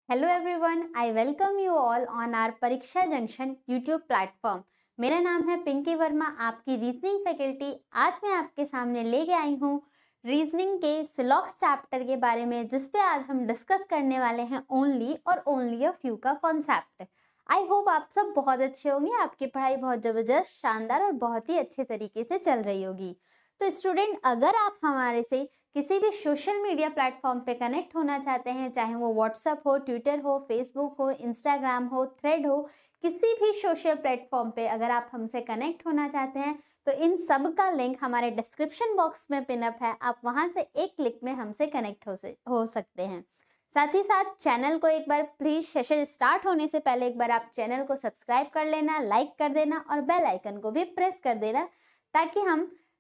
Hello everyone, I welcome you all on our Pariksha junction YouTube platform. मेरा नाम है पिंकी वर्मा, आपकी रीजनिंग फैकल्टी। आज मैं आपके सामने लेके आई हूँ रीजनिंग के सिलॉक्स चैप्टर के बारे में, जिसपे आज हम डिस्कस करने वाले हैं ओनली और ओनली अ फ्यू का कॉन्सेप्ट। आई होप आप सब बहुत अच्छे होंगे, आपकी पढ़ाई बहुत ज़बरदस्त, शानदार और बहुत ही अच्छे तरीके से चल रही होगी। तो स्टूडेंट, अगर आप हमारे से किसी भी सोशल मीडिया प्लेटफॉर्म पे कनेक्ट होना चाहते हैं, चाहे वो व्हाट्सएप हो, ट्विटर हो, फेसबुक हो, इंस्टाग्राम हो, थ्रेड हो, किसी भी सोशल प्लेटफॉर्म पे अगर आप हमसे कनेक्ट होना चाहते हैं तो इन सब का लिंक हमारे डिस्क्रिप्शन बॉक्स में पिनअप है। आप वहां से एक क्लिक में हमसे कनेक्ट हो सकते हैं। साथ ही साथ चैनल को एक बार प्लीज, सेशन स्टार्ट होने से पहले एक बार आप चैनल को सब्सक्राइब कर लेना, लाइक कर देना और बेल आइकन को भी प्रेस कर देना, ताकि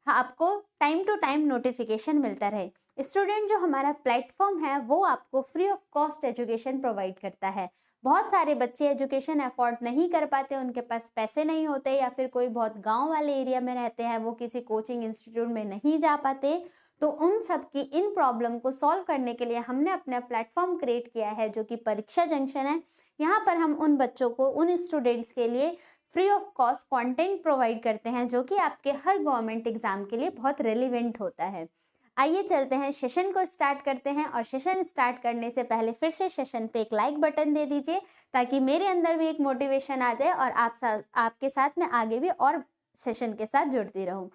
आपको टाइम टू टाइम नोटिफिकेशन मिलता रहे। स्टूडेंट, जो हमारा प्लेटफॉर्म है वो आपको free of cost education provide करता है। बहुत सारे बच्चे एजुकेशन अफोर्ड नहीं कर पाते, उनके पास पैसे नहीं होते, या फिर कोई बहुत गांव वाले एरिया में रहते हैं, वो किसी कोचिंग इंस्टीट्यूट में नहीं जा पाते। तो उन सब की इन प्रॉब्लम को सॉल्व करने के लिए हमने अपना प्लेटफॉर्म क्रिएट किया है, जो कि परीक्षा जंक्शन है। यहाँ पर हम उन बच्चों को, उन स्टूडेंट्स के लिए free of cost content provide करते हैं, जो कि आपके हर गवर्नमेंट एग्जाम के लिए बहुत रेलिवेंट होता है। आइए चलते हैं, सेशन को स्टार्ट करते हैं। और सेशन स्टार्ट करने से पहले फिर से सेशन पे एक लाइक बटन दे दीजिए, ताकि मेरे अंदर भी एक मोटिवेशन आ जाए और आपके साथ में आगे भी और सेशन के साथ जुड़ती रहूं।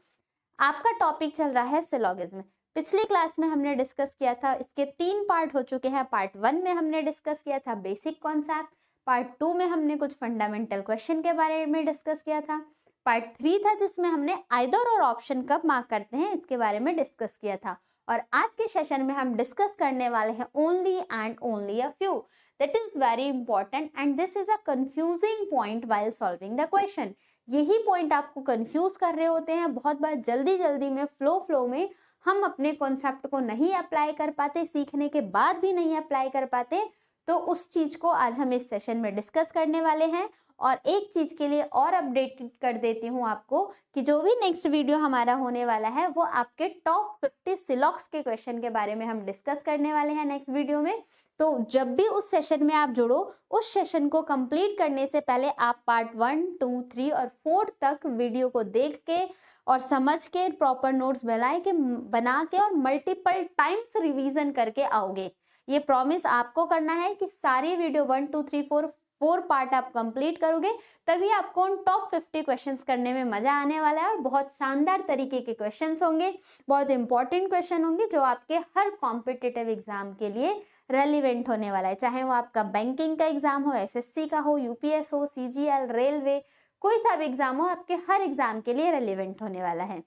आपका टॉपिक चल रहा है सिलोगिज्म। पिछली क्लास में हमने डिस्कस किया था, इसके 3 पार्ट हो चुके हैं। पार्ट 1 में हमने डिस्कस किया था बेसिक कॉन्सेप्ट, पार्ट 2 में हमने कुछ फंडामेंटल क्वेश्चन के बारे में डिस्कस किया था, पार्ट 3 था जिसमें हमने आइदर और ऑप्शन कब मार्क करते हैं इसके बारे में डिस्कस किया था। और आज के सेशन में हम डिस्कस करने वाले हैं only and only a few. That is very important and this is a confusing point while solving the question. यही पॉइंट आपको कंफ्यूज कर रहे होते हैं। बहुत बार जल्दी जल्दी में, फ्लो में हम अपने कॉन्सेप्ट को नहीं अप्लाई कर पाते, सीखने के बाद भी नहीं अप्लाई कर पाते। तो उस चीज को आज हम इस सेशन में डिस्कस करने वाले हैं। और एक चीज के लिए और अपडेटेड कर देती हूँ आपको, कि जो भी नेक्स्ट वीडियो हमारा होने वाला है वो आपके टॉप 50 सिलॉक्स के क्वेश्चन के बारे में हम डिस्कस करने वाले हैं नेक्स्ट वीडियो में। तो जब भी उस सेशन में आप जुड़ो, उस सेशन को कंप्लीट करने से पहले आप पार्ट 1, 2, 3 और 4 तक वीडियो को देख के और समझ के प्रॉपर नोट्स बना के और मल्टीपल टाइम्स रिवीजन करके आओगे। ये प्रॉमिस आपको करना है कि सारी वीडियो 1, 2, 3, 4 पार्ट आप कंप्लीट करोगे, तभी आपको उन टॉप 50 क्वेश्चंस करने में मजा आने वाला है। और बहुत शानदार तरीके के क्वेश्चंस होंगे, बहुत इंपॉर्टेंट क्वेश्चन होंगे, जो आपके हर कॉम्पिटिटिव एग्जाम के लिए रेलिवेंट होने वाला है। चाहे वो आपका बैंकिंग का एग्जाम हो, एसएससी का हो, यूपीएस हो, सीजीएल, रेलवे, कोई सा भी एग्जाम हो, आपके हर एग्जाम के लिए रेलिवेंट होने वाला है।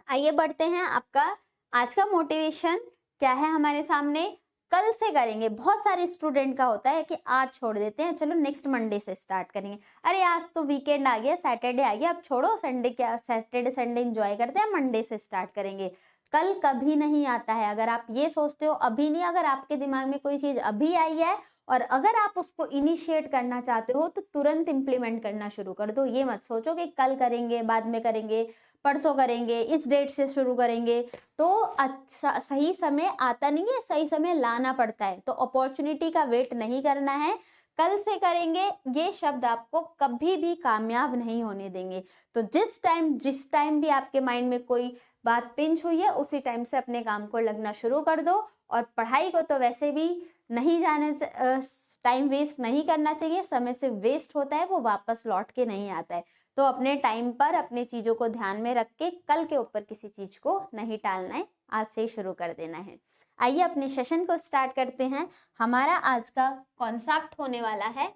आइए बढ़ते हैं। आपका आज का मोटिवेशन क्या है हमारे सामने? कल से करेंगे। बहुत सारे स्टूडेंट का होता है कि आज छोड़ देते हैं, चलो नेक्स्ट मंडे से स्टार्ट करेंगे। अरे आज तो वीकेंड आ गया, सैटरडे आ गया, अब छोड़ो, संडे क्या, सैटरडे संडे एंजॉय करते हैं, मंडे से स्टार्ट करेंगे। कल कभी नहीं आता है। अगर आप ये सोचते हो अभी नहीं, अगर आपके दिमाग में कोई चीज अभी आई है और अगर आप उसको इनिशिएट करना चाहते हो, तो तुरंत इंप्लीमेंट करना शुरू कर दो। ये मत सोचो कि कल करेंगे, बाद में करेंगे, परसों करेंगे, इस डेट से शुरू करेंगे। तो अच्छा, सही समय आता नहीं है, सही समय लाना पड़ता है। तो अपॉर्चुनिटी का वेट नहीं करना है, कल से करेंगे ये शब्द आपको कभी भी कामयाब नहीं होने देंगे। तो जिस टाइम भी आपके माइंड में कोई बात पिंच हुई है, उसी टाइम से अपने काम को लगना शुरू कर दो। और पढ़ाई को तो वैसे भी नहीं जाने, टाइम वेस्ट नहीं करना चाहिए। समय से वेस्ट होता है, वो वापस लौट के नहीं आता है। तो अपने टाइम पर अपने चीजों को ध्यान में रख के कल के ऊपर किसी चीज को नहीं टालना है, आज से ही शुरू कर देना है। आइए अपने सेशन को स्टार्ट करते हैं। हमारा आज का कॉन्सेप्ट होने वाला है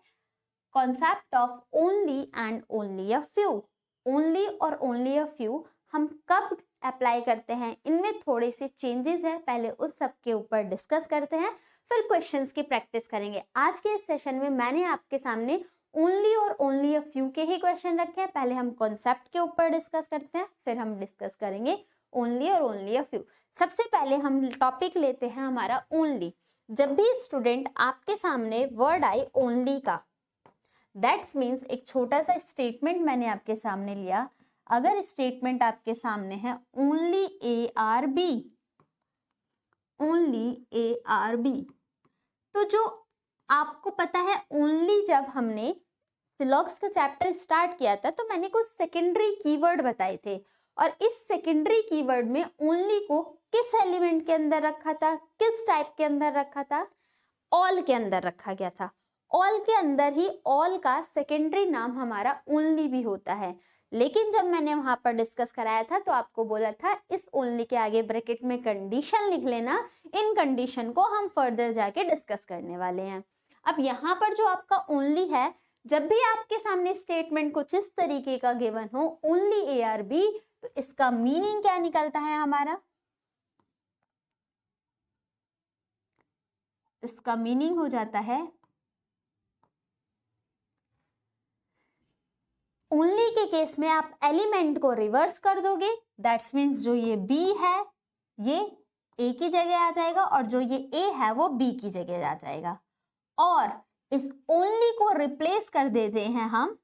concept of only and only a few. Only और ओनली अ फ्यू हम कब अप्लाई करते हैं, इनमें थोड़े से चेंजेस है, पहले उस सब के ऊपर डिस्कस करते हैं, फिर क्वेश्चंस की प्रैक्टिस करेंगे। आज के इस सेशन में मैंने आपके सामने ओनली और ओनली अ फ्यू के ही क्वेश्चन रखे हैं। पहले हम कॉन्सेप्ट के ऊपर डिस्कस करते हैं, फिर हम डिस्कस करेंगे ओनली और ओनली अ फ्यू। सबसे पहले हम टॉपिक लेते हैं हमारा ओनली। जब भी स्टूडेंट आपके सामने वर्ड आए ओनली का, दैट्स मीन्स एक छोटा सा स्टेटमेंट मैंने आपके सामने लिया। अगर स्टेटमेंट आपके सामने है only A are B, only A are B, तो जो आपको पता है ओनली जब हमने सिलॉक्स का चैप्टर स्टार्ट किया था तो मैंने कुछ सेकेंडरी कीवर्ड बताए थे, और इस सेकेंडरी कीवर्ड में ओनली को किस एलिमेंट के अंदर रखा था, किस टाइप के अंदर रखा था, ऑल के अंदर रखा गया था। ऑल के अंदर ही ऑल का सेकेंडरी नाम हमारा ओनली भी होता है। लेकिन जब मैंने वहां पर डिस्कस कराया था तो आपको बोला था इस ओनली के आगे ब्रैकेट में कंडीशन लिख लेना, इन कंडीशन को हम फर्दर जाके डिस्कस करने वाले हैं। अब यहाँ पर जो आपका ओनली है, जब भी आपके सामने स्टेटमेंट कुछ इस तरीके का गिवन हो, ओनली ए आर बी, तो इसका मीनिंग क्या निकलता है हमारा, इसका मीनिंग हो जाता है ओनली के केस में आप एलिमेंट को रिवर्स कर दोगे, दैट्स मीन्स जो ये बी है ये ए की जगह आ जाएगा और जो ये ए है वो बी की जगह आ जाएगा, और इस ओनली को रिप्लेस कर देते हैं हम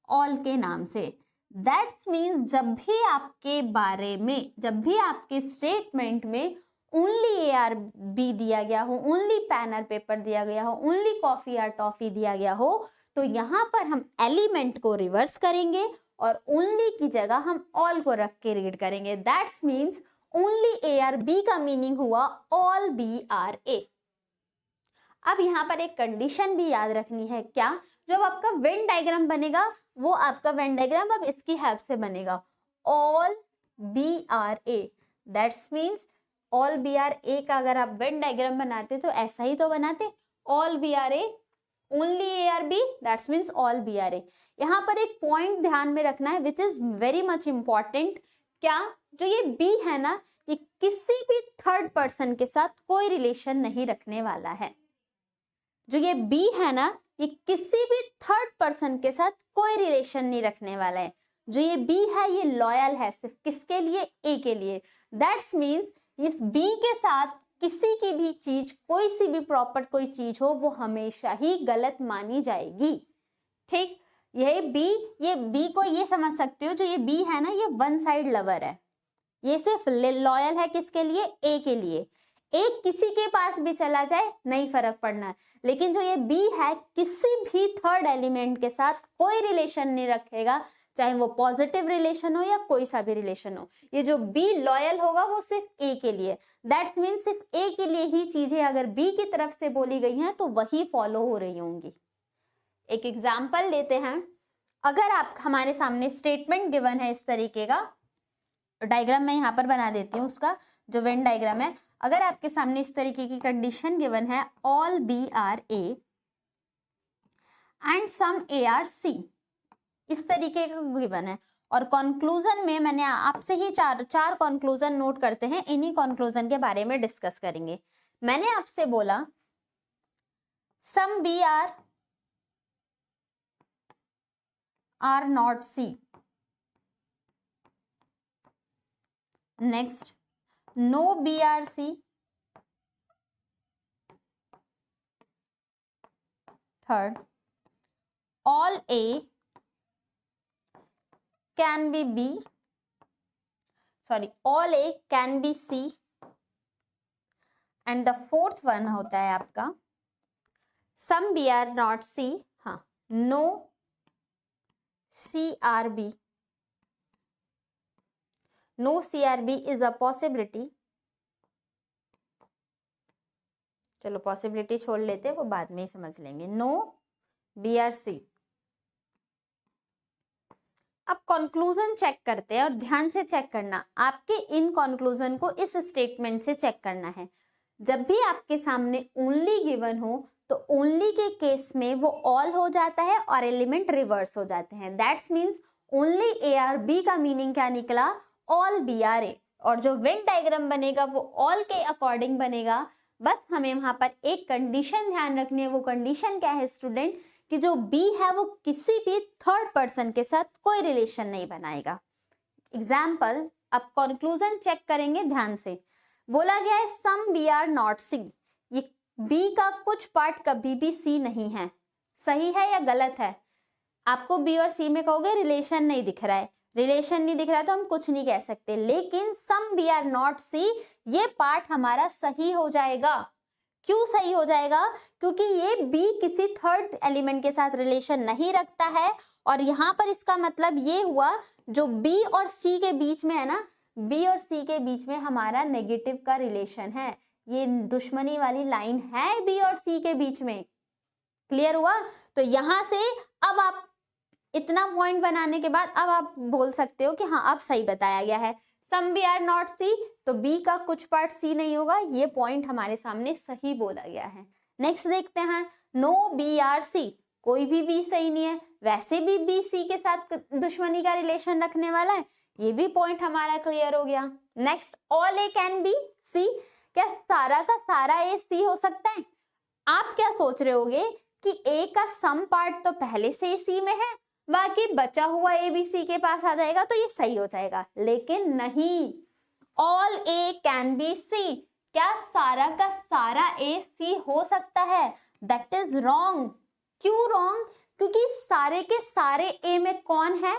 ऑल के नाम से। दैट्स मीन्स जब भी आपके बारे में, जब भी आपके स्टेटमेंट में ओनली ए आर बी दिया गया हो, ओनली पेन और पेपर दिया गया हो, ओनली कॉफी और टॉफी दिया गया हो, तो यहाँ पर हम एलिमेंट को रिवर्स करेंगे और ओनली की जगह हम ऑल को रख के रीड करेंगे। That's means only A are B का मीनिंग हुआ ऑल बी आर ए। अब यहाँ पर एक कंडीशन भी याद रखनी है, क्या, जब आपका वेन डायग्राम बनेगा वो आपका वेन डायग्राम अब इसकी हेल्प से बनेगा, all B are A. That's means all B are A का अगर आप वेन डायग्राम बनाते तो ऐसा ही तो बनाते, all B are A, only A are B, that's means all B are A. यहाँ पर एक पॉइंट ध्यान में रखना है which is very much important, क्या, जो ये बी है ना, ये किसी भी थर्ड पर्सन के साथ कोई रिलेशन नहीं रखने वाला है। जो ये बी है ना, ये किसी भी थर्ड पर्सन के साथ कोई रिलेशन नहीं रखने वाला है। जो ये बी है ये लॉयल है सिर्फ किसके लिए, ए के लिए। दैट्स मीन्स इस बी के साथ किसी की भी चीज, कोई सी भी प्रॉपर कोई चीज हो, वो हमेशा ही गलत मानी जाएगी। ठीक, ये बी को ये समझ सकते हो, जो ये बी है ना, ये वन साइड लवर है, ये सिर्फ लॉयल है किसके लिए, ए के लिए। एक किसी के पास भी चला जाए नहीं फर्क पड़ना है, लेकिन जो ये बी है किसी भी थर्ड एलिमेंट के साथ कोई रिलेशन नहीं रखेगा, चाहे वो पॉजिटिव रिलेशन हो या कोई सा भी रिलेशन हो। ये जो बी लॉयल होगा वो सिर्फ ए के लिए। दैट्स मीन सिर्फ ए के लिए ही चीजें अगर बी की तरफ से बोली गई हैं तो वही फॉलो हो रही होंगी। एक एग्जाम्पल लेते हैं, अगर आप हमारे सामने स्टेटमेंट गिवन है इस तरीके का, डायग्राम मैं यहाँ पर बना देती हूँ उसका जो वेन डायग्राम है। अगर आपके सामने इस तरीके की कंडीशन गिवन है, all B are A and some A are C, इस तरीके का गिवन है, और कंक्लूजन में मैंने आपसे ही चार कंक्लूजन नोट करते हैं, इन्हीं कंक्लूजन के बारे में डिस्कस करेंगे। मैंने आपसे बोला some B are not C, next no B are C, third all A can be B, sorry, all A can be C, and the fourth one होता है आपका some B are not C, हाँ, no C R B, no C R B is a possibility, चलो possibility छोड़ लेते हैं, वो बाद में ही समझ लेंगे, no B R C। अब कंक्लूजन चेक करते हैं, और ध्यान से चेक करना, आपके इन कंक्लूजन को इस स्टेटमेंट से चेक करना है। जब भी आपके सामने ओनली गिवन हो तो ओनली के केस में वो ऑल हो जाता है और एलिमेंट रिवर्स हो जाते हैं। That's means only A are B का मीनिंग क्या निकला, ऑल बी आर ए, और जो वेन डायग्राम बनेगा वो ऑल के अकॉर्डिंग बनेगा। बस हमें वहां पर एक कंडीशन ध्यान रखनी है, वो कंडीशन क्या है स्टूडेंट, कि जो बी है वो किसी भी थर्ड पर्सन के साथ कोई रिलेशन नहीं बनाएगा। एग्जाम्पल, अब कंक्लूजन चेक करेंगे ध्यान से। बोला गया है सम बी आर नॉट सी, ये बी का कुछ पार्ट कभी भी सी नहीं है, सही है या गलत है? आपको बी और सी में कहोगे रिलेशन नहीं दिख रहा है, रिलेशन नहीं दिख रहा है तो हम कुछ नहीं कह सकते, लेकिन सम बी आर नॉट सी ये पार्ट हमारा सही हो जाएगा, क्यों सही हो जाएगा? क्योंकि ये बी किसी थर्ड एलिमेंट के साथ रिलेशन नहीं रखता है, और यहाँ पर इसका मतलब ये हुआ जो बी और सी के बीच में है ना, बी और सी के बीच में हमारा नेगेटिव का रिलेशन है, ये दुश्मनी वाली लाइन है बी और सी के बीच में। क्लियर हुआ? तो यहां से अब आप इतना पॉइंट बनाने के बाद अब आप बोल सकते हो कि हाँ अब सही बताया गया है। सम बी आर नॉट सी, तो बी का कुछ पार्ट सी नहीं होगा, ये पॉइंट हमारे सामने सही बोला गया है। नेक्स्ट देखते हैं, नो बी आर सी, कोई भी बी सही नहीं है, वैसे भी बी सी के साथ दुश्मनी का रिलेशन रखने वाला है, ये भी पॉइंट हमारा क्लियर हो गया। Next, all A can be C, क्या सारा का सारा ए सी हो सकता है? आप क्या सोच रहे होगे कि ए का सम पार्ट तो पहले से सी में है, बाकी बचा हुआ ए बी सी के पास आ जाएगा तो ये सही हो जाएगा, लेकिन नहीं, all A can be C, क्या सारा का सारा ए सी हो सकता है? That is wrong. क्यों रॉन्ग? क्योंकि सारे के सारे ए में कौन है?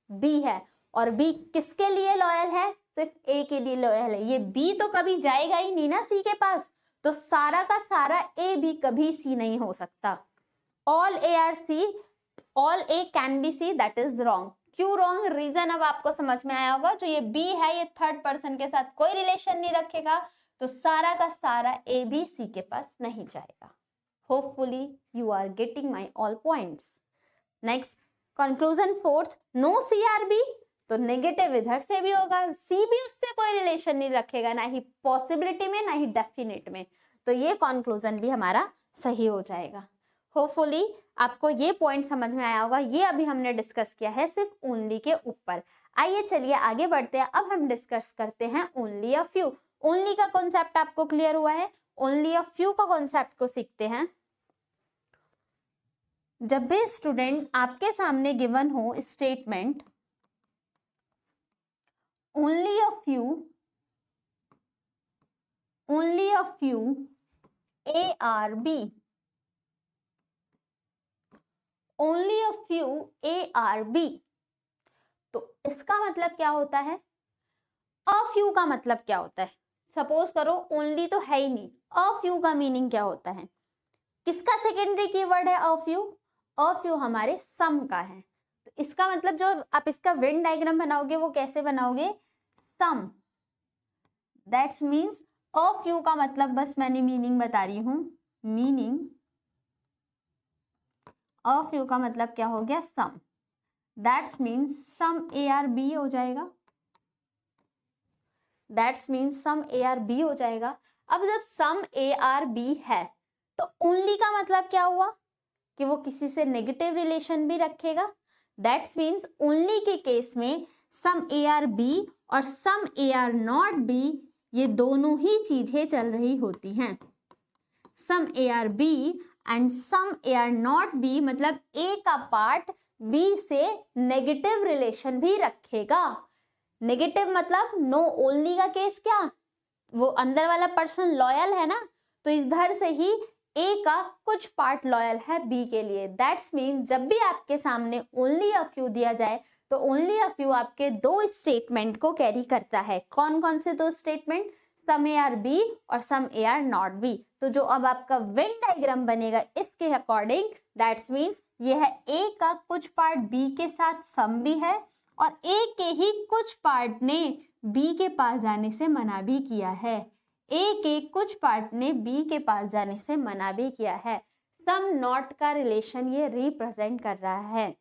बी है, और बी किसके लिए लॉयल है? सिर्फ ए के लिए लॉयल है, ये बी तो कभी जाएगा ही नहीं ना सी के पास, तो सारा का सारा ए भी कभी सी नहीं हो सकता। All A are C, all A can be C, that is wrong. क्यों रॉन्ग? रीजन अब आपको समझ में आया होगा, जो ये बी है ये थर्ड पर्सन के साथ कोई रिलेशन नहीं रखेगा, तो सारा का सारा ए भी सी के पास नहीं जाएगा। Hopefully you are getting my all points. Next conclusion fourth, no C are B, तो नेगेटिव इधर से भी होगा, सी भी उससे कोई रिलेशन नहीं रखेगा, ना ही पॉसिबिलिटी में ना ही डेफिनेट में, तो ये कंक्लूजन भी हमारा सही हो जाएगा। होपफुली आपको ये पॉइंट समझ में आया होगा, ये अभी हमने डिस्कस किया है सिर्फ ओनली के ऊपर। आइए चलिए आगे बढ़ते हैं, अब हम डिस्कस करते हैं ओनली अ फ्यू। ओनली का कॉन्सेप्ट आपको क्लियर हुआ है, ओनली अ फ्यू का कॉन्सेप्ट को सीखते हैं। जब भी स्टूडेंट आपके सामने गिवन हो statement only a few A R B, only a few A R B, तो इसका मतलब क्या होता है? अ फ्यू का मतलब क्या होता है? सपोज करो ओनली तो है ही नहीं, अ फ्यू का मीनिंग क्या होता है? किसका सेकेंडरी कीवर्ड है अ फ्यू? अ फ्यू हमारे सम का है, तो इसका मतलब जो आप इसका वेन डायग्राम बनाओगे वो कैसे बनाओगे? सम, दैट्स मीन्स अ फ्यू का मतलब बस मैंने मीनिंग बता रही हूं, मीनिंग अ फ्यू का मतलब क्या हो गया? Some, that's means some A are B हो जाएगा, that's means some A are B हो जाएगा। अब जब सम ए आर बी है तो ओनली का मतलब क्या हुआ? कि वो किसी से नेगेटिव रिलेशन भी रखेगा, दैट्स मीन्स ओनली के केस में सम ए आर बी और some A are not B, ये दोनों ही चीजें चल रही होती हैं। Some A are B and some A are not B मतलब ए का पार्ट बी से नेगेटिव रिलेशन भी रखेगा। नेगेटिव मतलब नो, ओनली का केस क्या, वो अंदर वाला पर्सन लॉयल है ना, तो इधर से ही ए का कुछ पार्ट लॉयल है बी के लिए। दैट्स मीन जब भी आपके सामने ओनली अ फ्यू दिया जाए तो ओनली अ फ्यू आपके दो स्टेटमेंट को कैरी करता है। कौन कौन से दो statement? Some A are B और some A are not B. तो जो अब आपका वेन डायग्राम बनेगा इसके अकॉर्डिंग, दैट्स मीन्स ये है ए का कुछ पार्ट बी के साथ सम भी है, और ए के ही कुछ पार्ट ने बी के पास जाने से मना भी किया है, ए के कुछ पार्ट ने बी के पास जाने से मना भी किया है। सम नॉट का रिलेशन ये रिप्रेजेंट कर रहा है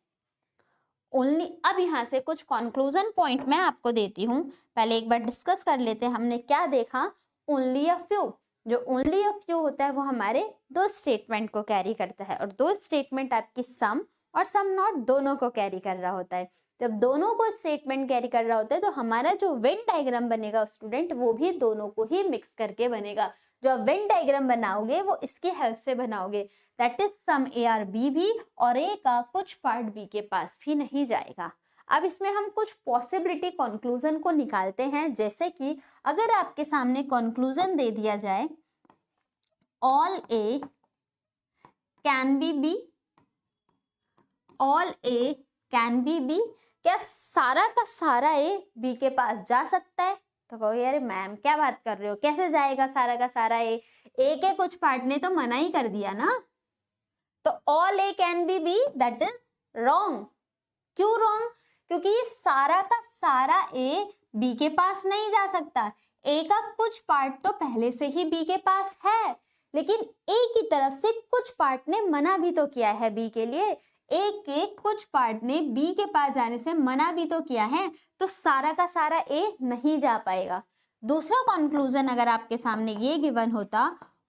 ओनली। अब यहाँ से कुछ कंक्लूजन पॉइंट मैं आपको देती हूँ, पहले एक बार डिस्कस कर लेते हैं। हमने क्या देखा? ओनली अ फ्यू, जो ओनली अ फ्यू होता है वो हमारे दो स्टेटमेंट को कैरी करता है, और दो स्टेटमेंट आपकी सम और सम नॉट दोनों को कैरी कर रहा होता है। जब दोनों को स्टेटमेंट कैरी कर रहा होता है तो हमारा जो वेन डायग्राम बनेगा स्टूडेंट, वो भी दोनों को ही मिक्स करके बनेगा। जो आप वेन डायग्राम बनाओगे वो इसकी हेल्प से बनाओगे, that is some A are B भी, और ए का कुछ पार्ट बी के पास भी नहीं जाएगा। अब इसमें हम कुछ पॉसिबिलिटी कंक्लूजन को निकालते हैं, जैसे कि अगर आपके सामने कंक्लूजन दे दिया जाए all A can be B, all A can be B, क्या सारा का सारा ए बी के पास जा सकता है? तो कहोगे अरे मैम क्या बात कर रहे हो, कैसे जाएगा सारा का सारा ए के कुछ पार्ट ने तो मना ही कर दिया ना। तो all A can be B, that is wrong. क्यों रॉन्ग? क्योंकि ये सारा का सारा ए बी के पास नहीं जा सकता। ए का कुछ पार्ट तो पहले से ही बी के पास है, लेकिन ए की तरफ से कुछ पार्ट ने मना भी तो किया है बी के लिए। ए के कुछ पार्ट ने बी के पास जाने से मना भी तो किया है, तो सारा का सारा ए नहीं जा पाएगा। दूसरा कंक्लूजन अगर आपके सामने ये गिवन होता,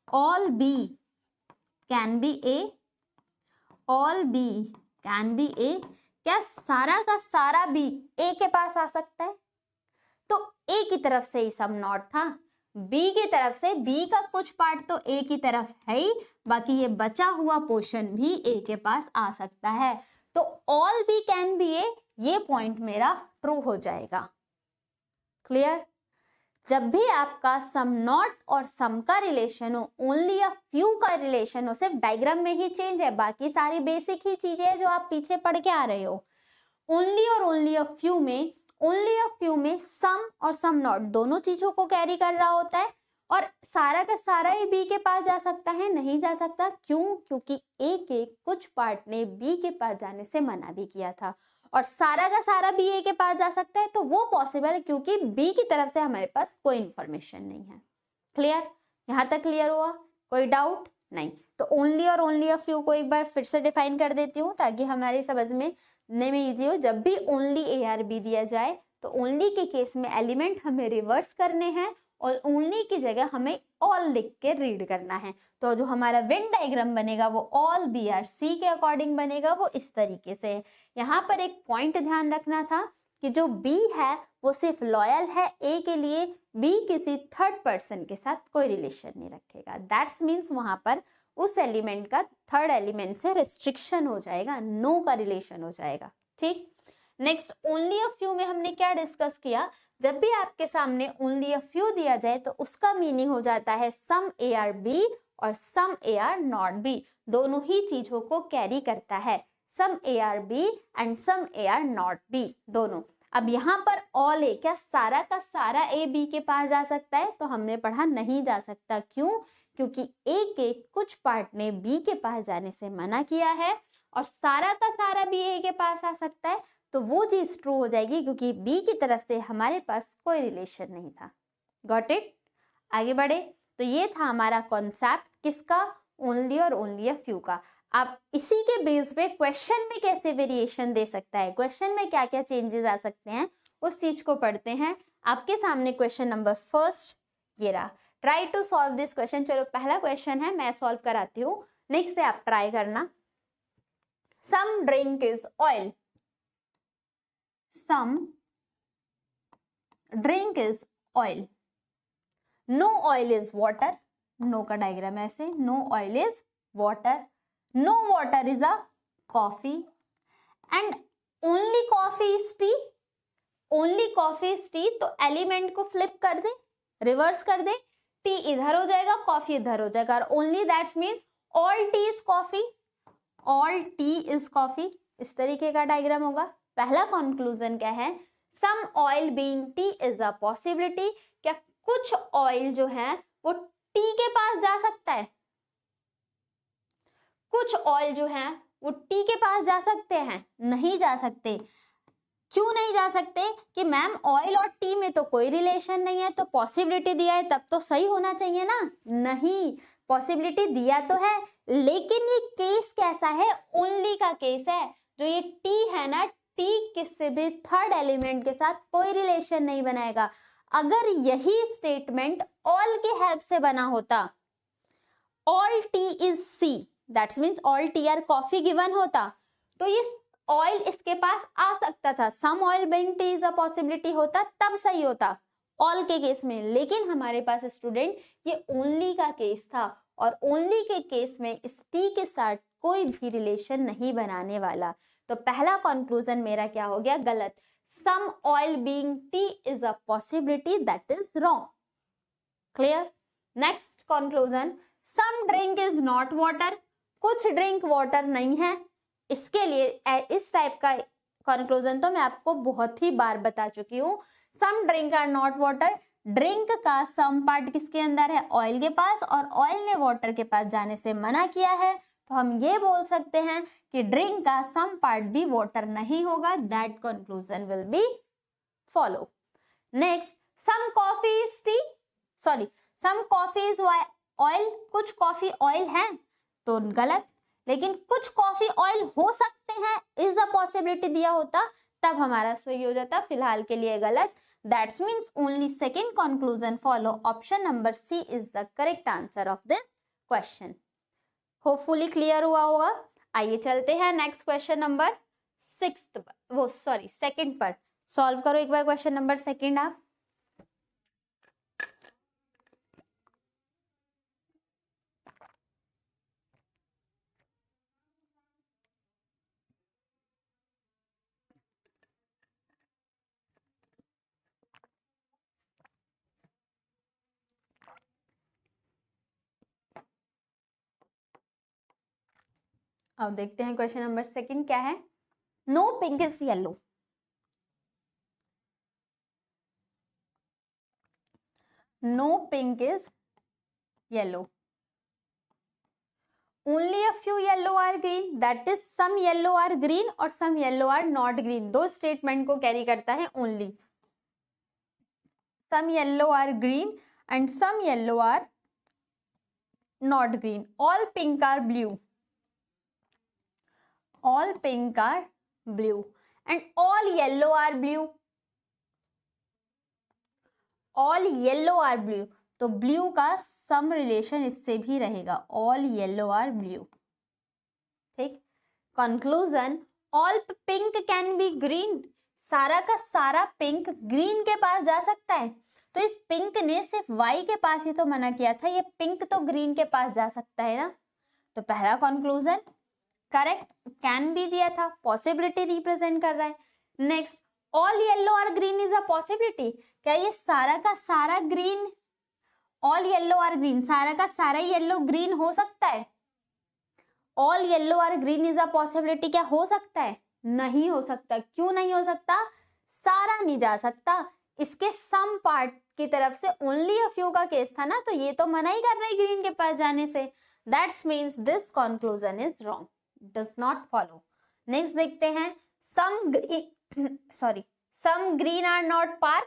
all B can be A, all B can be A, क्या सारा का सारा बी ए के पास आ सकता है? तो ए की तरफ से ही सम नॉट था, बी की तरफ से बी का कुछ पार्ट तो ए की तरफ है ही, बाकी ये बचा हुआ पोर्शन भी ए के पास आ सकता है। तो ऑल बी कैन बी ए, ये पॉइंट मेरा ट्रू हो जाएगा। क्लियर? जब भी आपका सम नॉट और सम का रिलेशन हो, ओनली अ फ्यू का रिलेशन हो, सिर्फ डायग्राम में ही चेंज है, बाकी सारी बेसिक ही चीजें हैं जो आप पीछे पढ़ के आ रहे हो। ओनली और ओनली अ फ्यू में, ओनली अ फ्यू में सम और सम नॉट दोनों चीजों को कैरी कर रहा होता है, और सारा का सारा ही बी के पास जा सकता है, नहीं जा सकता। क्यों? क्योंकि ए के कुछ पार्ट ने बी के पास जाने से मना भी किया था, और सारा का सारा बी ए के पास जा सकता है, तो वो पॉसिबल है क्योंकि बी की तरफ से हमारे पास कोई इंफॉर्मेशन नहीं है। क्लियर? यहाँ तक क्लियर हुआ? कोई डाउट नहीं? तो ओनली और ओनली अ फ्यू को एक बार फिर से डिफाइन कर देती हूँ ताकि हमारे समझने में इजी हो। जब भी ओनली ए आर बी दिया जाए तो ओनली के केस में एलिमेंट हमें रिवर्स करने हैं और ओनली की जगह हमें ऑल लिख के रीड करना है। तो जो हमारा वेन डायग्राम बनेगा वो ऑल बी आर सी के अकॉर्डिंग बनेगा, वो इस तरीके से। यहाँ पर एक पॉइंट ध्यान रखना था कि जो बी है वो सिर्फ लॉयल है ए के लिए, बी किसी थर्ड पर्सन के साथ कोई रिलेशन नहीं रखेगा। दैट्स मीन्स वहां पर उस एलिमेंट का थर्ड एलिमेंट से रिस्ट्रिक्शन हो जाएगा, नो का रिलेशन हो जाएगा। ठीक, नेक्स्ट ओनली अ फ्यू में हमने क्या डिस्कस किया? जब भी आपके सामने ओनली अ फ्यू दिया जाए तो उसका मीनिंग हो जाता है सम ए आर बी और some A are not B, दोनों ही चीजों को कैरी करता है, some A are B and some A are not B दोनों। अब यहाँ पर ऑल ए, क्या सारा का सारा ए बी के पास जा सकता है? तो हमने पढ़ा नहीं जा सकता। क्यों? क्योंकि ए के कुछ पार्ट ने बी के पास जाने से मना किया है, और सारा का सारा बी ए के पास आ सकता है, तो वो चीज ट्रू हो जाएगी क्योंकि बी की तरफ से हमारे पास कोई रिलेशन नहीं था। Got it? आगे बढ़े। तो ये था हमारा कॉन्सेप्ट किसका? ओनली और ओनली अ फ्यू का। आप इसी के बेस पे क्वेश्चन में कैसे वेरिएशन दे सकता है, क्वेश्चन में क्या क्या चेंजेस आ सकते हैं, उस चीज को पढ़ते हैं। आपके सामने क्वेश्चन नंबर फर्स्ट ये रहा। Try to solve this question. चलो पहला क्वेश्चन है, मैं सॉल्व कराती हूँ, नेक्स्ट से आप ट्राई करना। Some drink is oil, some drink is oil, no oil is water, no का डायग्राम ऐसे, no oil is water, no water is a coffee, and only coffee is tea, only coffee is tea. तो element को flip कर दे, reverse कर दे, T इधर हो जाएगा, कॉफी इधर हो जाएगा, और only that's means all tea is coffee, all tea is coffee. इस तरीके का डायग्राम होगा। पहला कंक्लूजन क्या है? Some oil being tea is a possibility, क्या कुछ ऑयल जो है वो टी के पास जा सकता है? कुछ ऑयल जो है वो टी के पास जा सकते हैं? नहीं जा सकते। क्यों नहीं जा सकते? कि मैम ऑयल और टी में तो कोई रिलेशन नहीं है, तो पॉसिबिलिटी दिया है तब तो सही होना चाहिए ना। नहीं, पॉसिबिलिटी दिया तो है, लेकिन ये केस कैसा है? ओनली का केस है। जो ये टी है ना, टी किसी भी थर्ड एलिमेंट के साथ कोई रिलेशन नहीं बनाएगा। अगर यही स्टेटमेंट ऑल की हेल्प से बना होता, all tea is C, that's means all tea are coffee given होता, तो ये ऑयल इसके पास आ सकता था, some oil being tea is a possibility होता, तब सही होता ऑल के केस में। लेकिन हमारे पास स्टूडेंट ये ओनली का केस था, और ओनली के केस में इस टी के साथ कोई भी रिलेशन नहीं बनाने वाला। तो पहला कंक्लूजन मेरा क्या हो गया? गलत। Some oil being tea is a possibility, that is wrong. Clear? Next conclusion, some drink is not water, कुछ ड्रिंक वाटर नहीं है। इसके लिए इस टाइप का कंक्लूजन तो मैं आपको बहुत ही बार बता चुकी हूँ। Some drink are not water, drink का सम पार्ट किसके अंदर है, ऑयल के पास, और ऑयल ने वाटर के पास जाने से मना किया है, तो हम ये बोल सकते हैं कि ड्रिंक का सम पार्ट भी वाटर नहीं होगा, that conclusion will be follow. Next, some coffee is tea, sorry some coffee is oil, कुछ कॉफी ऑयल है तो गलत, लेकिन कुछ कॉफी ऑयल हो सकते हैं इज अ पॉसिबिलिटी दिया होता तब हमारा सही हो जाता, फिलहाल के लिए गलत। That's means only second conclusion follow, option number C is the correct answer of this question. Hopefully clear हुआ होगा। आइए चलते हैं नेक्स्ट क्वेश्चन नंबर सेकंड पर। सॉल्व करो एक बार क्वेश्चन नंबर सेकंड आप। अब देखते हैं क्वेश्चन नंबर सेकंड क्या है। No pink is yellow, no pink is yellow, only a few yellow are green, that is some yellow are green और some yellow are not green, दो statement को carry करता है only, some yellow are green and some yellow are not green, all pink are blue, all pink are blue and all yellow are blue, all yellow are blue, तो blue का सम relation इससे भी रहेगा, all yellow are blue. ठीक, conclusion, all pink can be green, सारा का सारा pink green के पास जा सकता है, तो इस पिंक ने सिर्फ वाई के पास ही तो मना किया था, ये पिंक तो ग्रीन के पास जा सकता है ना, तो पहला कंक्लूजन करेक्ट, कैन बी दिया था, पॉसिबिलिटी रिप्रेजेंट कर रहा है। Next, all yellow are green is a possibility, क्या ये सारा का सारा green, all yellow are green, सारा का सारा येलो ग्रीन हो सकता है, all yellow are green is a possibility, क्या हो सकता है, नहीं हो सकता, क्यों नहीं हो सकता, सारा नहीं जा सकता, इसके सम पार्ट की तरफ से ओनली अ फ्यू का केस था ना, तो ये तो मना ही कर रहा है ग्रीन के पास जाने से, that's means this conclusion is wrong, does not follow. Next देखते हैं, some green are not park,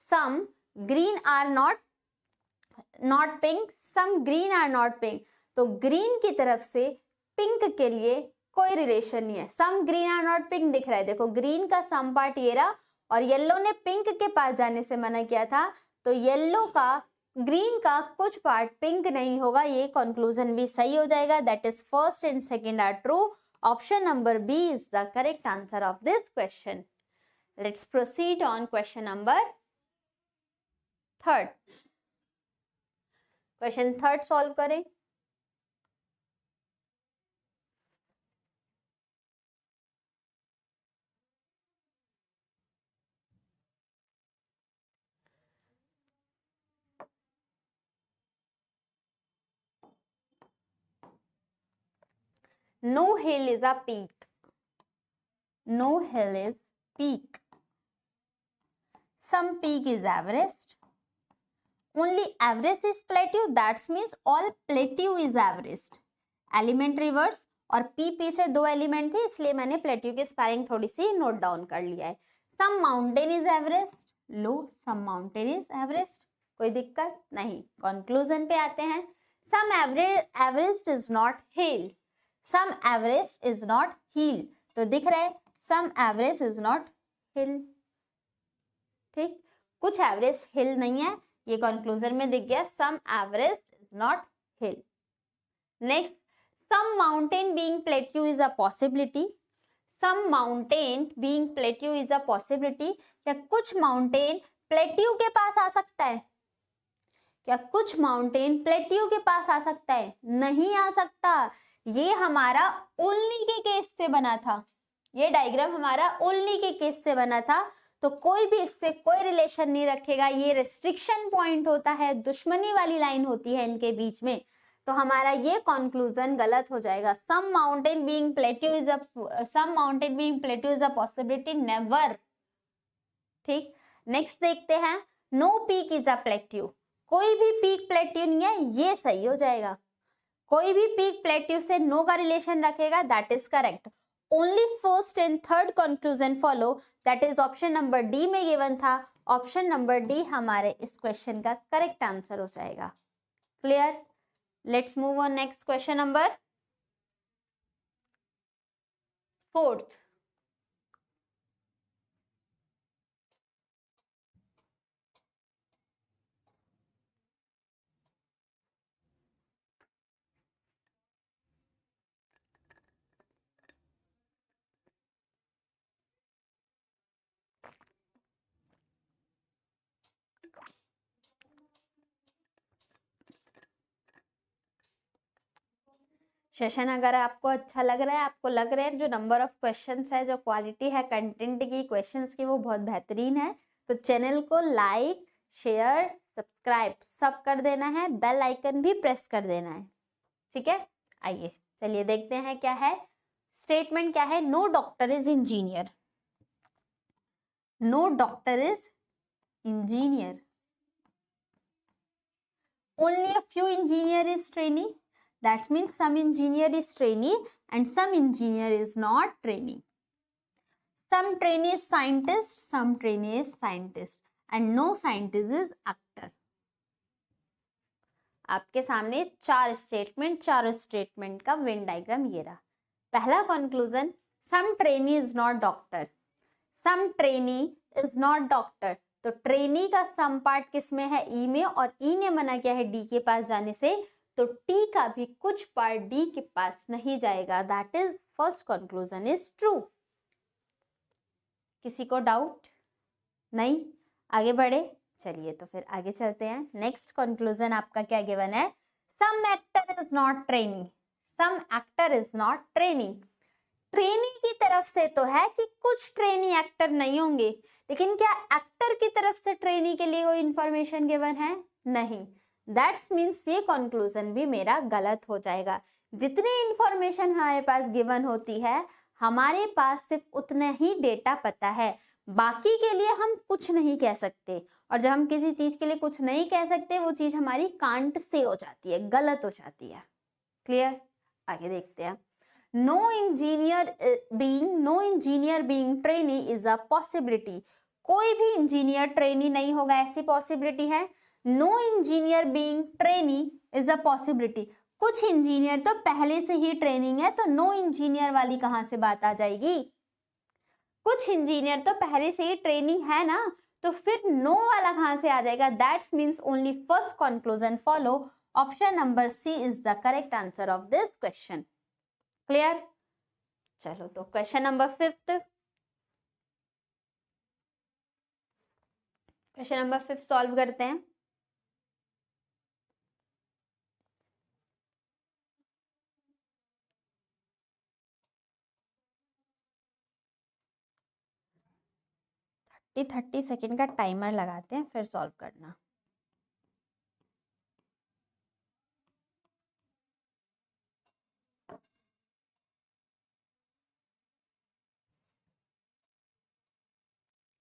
some green are not pink, some green are not pink, तो ग्रीन की तरफ से पिंक के लिए कोई रिलेशन नहीं है, some green are not pink दिख रहा है, देखो ग्रीन का सम पार्ट ये रहा और येलो ने पिंक के पास जाने से मना किया था, तो येलो का ग्रीन का कुछ पार्ट पिंक नहीं होगा, ये कंक्लूजन भी सही हो जाएगा, that is first and second are true, option number B is the correct answer of this question. Let's proceed on question number third. Question third solve करें। No hill is a peak. No hill is peak. Some peak is Everest. Only Everest is plateau. That means all plateau is Everest. Element reverse और PP से दो element थे इसलिए मैंने plateau की spelling थोड़ी सी note down कर लिया है। सम माउंटेन इज एवरेस्ट, लो सम माउंटेन इज एवरेस्ट, कोई दिक्कत नहीं। कंक्लूजन पे आते हैं, some Everest is not hill, some Everest is not hill, तो दिख रहा है some Everest is not hill, ठीक, कुछ एवरेस्ट हिल नहीं है, ये कंक्लूजन में दिख गया, some Everest is not hill. Next, some mountain being plateau is a possibility, some mountain being plateau is a possibility, क्या कुछ माउंटेन प्लेट्यू के पास आ सकता है, क्या कुछ माउंटेन प्लेट्यू के पास आ सकता है, नहीं आ सकता, ये हमारा ओनली के केस से बना था, ये डायग्राम हमारा ओनली के केस से बना था, तो कोई भी इससे कोई रिलेशन नहीं रखेगा, ये रिस्ट्रिक्शन पॉइंट होता है, दुश्मनी वाली लाइन होती है इनके बीच में, तो हमारा ये कंक्लूजन गलत हो जाएगा। Some mountain being plateau is a possibility, never, ठीक। नेक्स्ट देखते हैं, no peak is a plateau, कोई भी पीक प्लेट्यू नहीं है, ये सही हो जाएगा। कोई भी पीक प्लेट्यू से नो का रिलेशन रखेगा, that is correct. Only first and third conclusion follow, that is option number D में गिवन था। ऑप्शन नंबर डी हमारे इस क्वेश्चन का करेक्ट आंसर हो जाएगा। Clear? Let's move on next question number 4। Session अगर आपको अच्छा लग रहा है, आपको लग रहा है जो नंबर ऑफ क्वेश्चंस है, जो क्वालिटी है कंटेंट की, क्वेश्चंस की, वो बहुत बेहतरीन है, तो चैनल को लाइक, शेयर, सब्सक्राइब सब कर देना है, बेल आइकन भी प्रेस कर देना है। ठीक है, आइए चलिए देखते हैं क्या है स्टेटमेंट। क्या है? No doctor is engineer, no doctor is engineer, only a few engineer is trainee, that means some engineer is trainee and some engineer is not trainee. Some trainee is scientist, some trainee is scientist and no scientist is actor. आपके सामने चार statement, चारों statement का Venn diagram ये रहा। पहला conclusion, some trainee is not doctor, some trainee is not doctor, तो trainee का सम पार्ट किस में है? ई में, और ई ने मना किया है डी के पास जाने से, तो टी का भी कुछ पार्ट डी के पास नहीं जाएगा। That is first conclusion is true. किसी को डाउट नहीं? आगे बढ़े, चलिए तो फिर आगे चलते हैं। नेक्स्ट कंक्लूजन आपका क्या गिवन है? Some actor is not trainee, some actor is not trainee. Trainee की तरफ से तो है कि कुछ ट्रेनी एक्टर नहीं होंगे, लेकिन क्या एक्टर की तरफ से ट्रेनी के लिए कोई इंफॉर्मेशन गिवन है? नहीं। दैट्स मीन्स ये कंक्लूजन भी मेरा गलत हो जाएगा। जितनी इंफॉर्मेशन हमारे पास गिवन होती है, हमारे पास सिर्फ उतना ही डेटा पता है, बाकी के लिए हम कुछ नहीं कह सकते। और जब हम किसी चीज के लिए कुछ नहीं कह सकते, वो चीज हमारी कांट से हो जाती है, गलत हो जाती है। क्लियर? आगे देखते हैं। No engineer being trainee is a possibility. कोई भी इंजीनियर ट्रेनी नहीं होगा, ऐसी पॉसिबिलिटी है। No engineer being trainee is a possibility. कुछ इंजीनियर तो पहले से ही ट्रेनिंग है, तो नो इंजीनियर वाली कहां से बात आ जाएगी? कुछ इंजीनियर तो पहले से ही ट्रेनिंग है ना, तो फिर नो वाला कहां से आ जाएगा? That's means only first conclusion follow. Option number C is the correct answer of this question. Clear? चलो तो question number 5, question number 5 solve करते हैं। थर्टी सेकेंड का टाइमर लगाते हैं, फिर सॉल्व करना।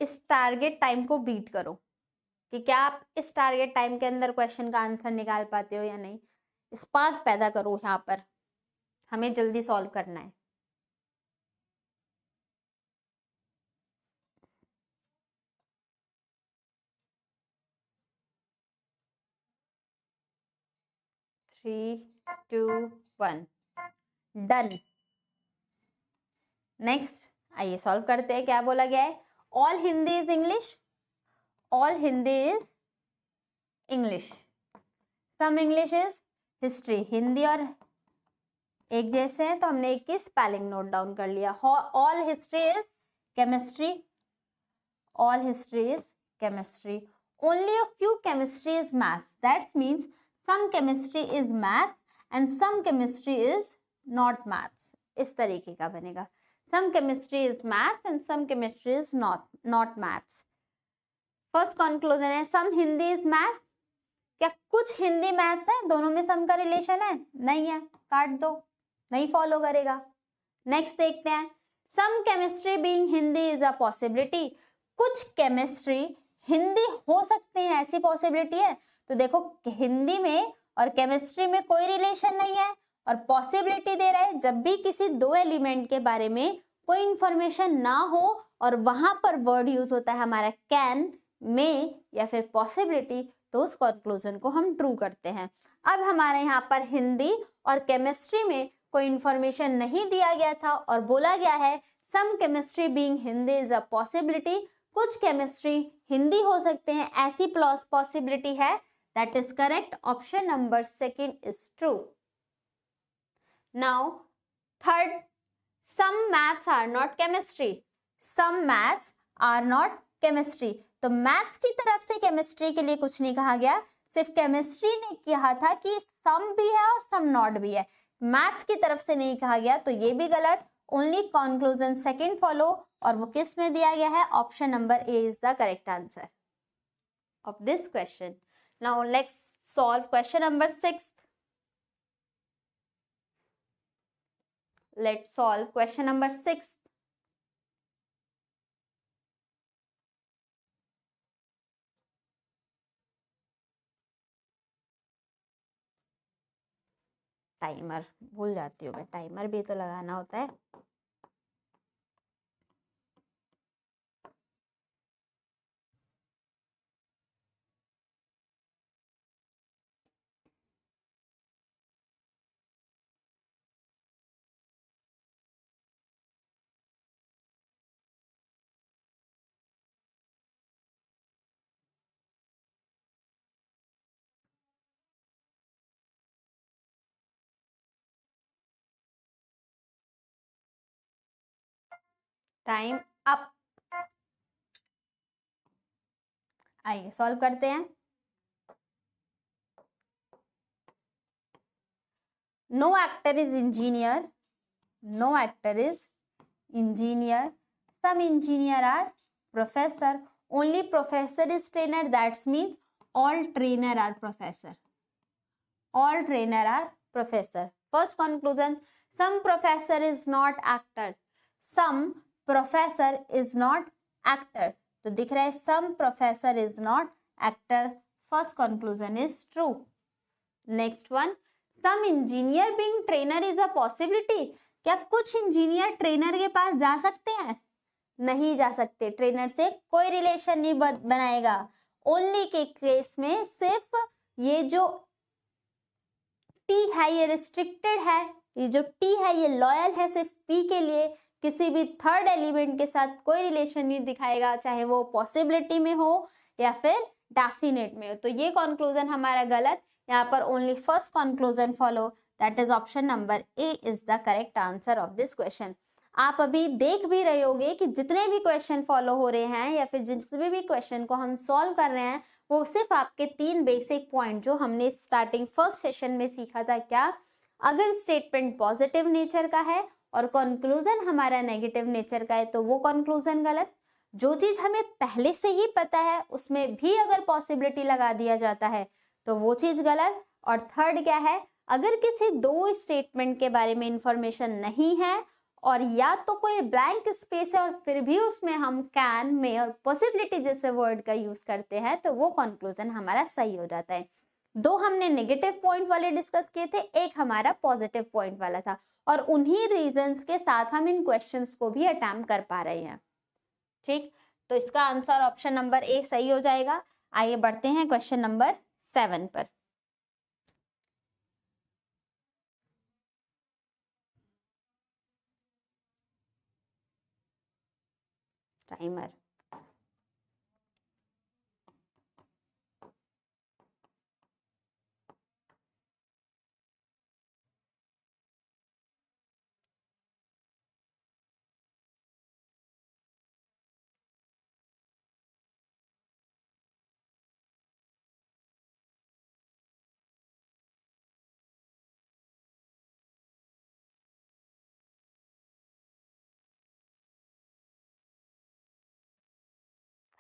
इस टारगेट टाइम को बीट करो कि क्या आप इस टारगेट टाइम के अंदर क्वेश्चन का आंसर निकाल पाते हो या नहीं। स्पार्क पैदा करो, यहाँ पर हमें जल्दी सॉल्व करना है। Three, two, one, done. Next आइए सॉल्व करते हैं। क्या बोला गया है? All Hindi is English, all Hindi is English, some English is history. Hindi और एक जैसे हैं, तो हमने एक की स्पेलिंग नोट डाउन कर लिया। All history is chemistry, all history is chemistry. Only a few chemistry is maths, that means some chemistry is math and some chemistry is not maths. इस तरीके का बनेगा। Some chemistry is math and some chemistry is not maths. First conclusion है some Hindi is math. क्या कुछ Hindi maths है? दोनों में सम का रिलेशन है? नहीं है, काट दो, नहीं फॉलो करेगा। नेक्स्ट देखते हैं। Some chemistry being Hindi is a possibility. कुछ केमिस्ट्री हिंदी हो सकते हैं, ऐसी पॉसिबिलिटी है? तो देखो हिंदी में और केमिस्ट्री में कोई रिलेशन नहीं है, और पॉसिबिलिटी दे रहा है जब भी किसी दो एलिमेंट के बारे में कोई इंफॉर्मेशन ना हो और वहां पर वर्ड यूज होता है हमारा कैन, में या फिर पॉसिबिलिटी, तो उस कंक्लूजन को हम ट्रू करते हैं। अब हमारे यहाँ पर हिंदी और केमिस्ट्री में कोई इंफॉर्मेशन नहीं दिया गया था और बोला गया है some chemistry being Hindi is a possibility, कुछ केमिस्ट्री हिंदी हो सकते हैं, ऐसी पॉसिबिलिटी है। That is correct, option number second is true. Now third, some maths are not chemistry, some maths are not chemistry. तो मैथ्स की तरफ से केमिस्ट्री के लिए कुछ नहीं कहा गया, सिर्फ केमिस्ट्री ने कहा था कि सम भी है और सम नॉट भी है, मैथ्स की तरफ से नहीं कहा गया, तो ये भी गलत। ओनली कंक्लूजन सेकंड फॉलो, और वो किस में दिया गया है? Option number A is the correct answer of this question. Now let's solve question number 6। Let's solve question number 6. Timer भूल जाती हूँ मैं, टाइमर भी तो लगाना होता है। Time up. आइए सॉल्व करते हैं। No actor is engineer, no actor is engineer, some engineer are professor, only professor is trainer, that means all trainer are professor, all trainer are professor. First conclusion, some professor is not actor, some professor is not actor, तो दिख रहा है some professor is not actor, first conclusion is true. Next one, some engineer being trainer is a possibility, क्या कुछ engineer trainer के पास जा सकते हैं? नहीं जा सकते, ट्रेनर से कोई रिलेशन नहीं बनाएगा। ओनली के केस में सिर्फ ये जो टी है ये रिस्ट्रिक्टेड है, ये जो टी है ये लॉयल है सिर्फ पी के लिए, किसी भी थर्ड एलिमेंट के साथ कोई रिलेशन नहीं दिखाएगा, चाहे वो पॉसिबिलिटी में हो या फिर डेफिनेट में हो। तो ये कंक्लूजन हमारा गलत, यहाँ पर only first conclusion follow, that is option number A is the correct answer of this question. आप अभी देख भी रहे होंगे कि जितने भी क्वेश्चन फॉलो हो रहे हैं या फिर जिस भी क्वेश्चन को हम सॉल्व कर रहे हैं वो सिर्फ आपके 3 बेसिक पॉइंट जो हमने स्टार्टिंग फर्स्ट सेशन में सीखा था। क्या? अगर स्टेटमेंट पॉजिटिव नेचर का है और कंक्लूजन हमारा नेगेटिव नेचर का है तो वो कंक्लूजन गलत। जो चीज हमें पहले से ही पता है उसमें भी अगर पॉसिबिलिटी लगा दिया जाता है तो वो चीज गलत। और थर्ड क्या है? अगर किसी दो स्टेटमेंट के बारे में इंफॉर्मेशन नहीं है और या तो कोई ब्लैंक स्पेस है और फिर भी उसमें हम कैन, में और पॉसिबिलिटी जैसे वर्ड का यूज करते हैं तो वो कंक्लूजन हमारा सही हो जाता है। दो हमने नेगेटिव पॉइंट वाले डिस्कस किए थे, एक हमारा पॉजिटिव पॉइंट वाला था, और उन्हीं रीजंस के साथ हम इन क्वेश्चंस को भी अटेम्प्ट कर पा रहे हैं। ठीक, तो इसका आंसर ऑप्शन नंबर ए सही हो जाएगा। आइए बढ़ते हैं क्वेश्चन नंबर 7 पर। Timer.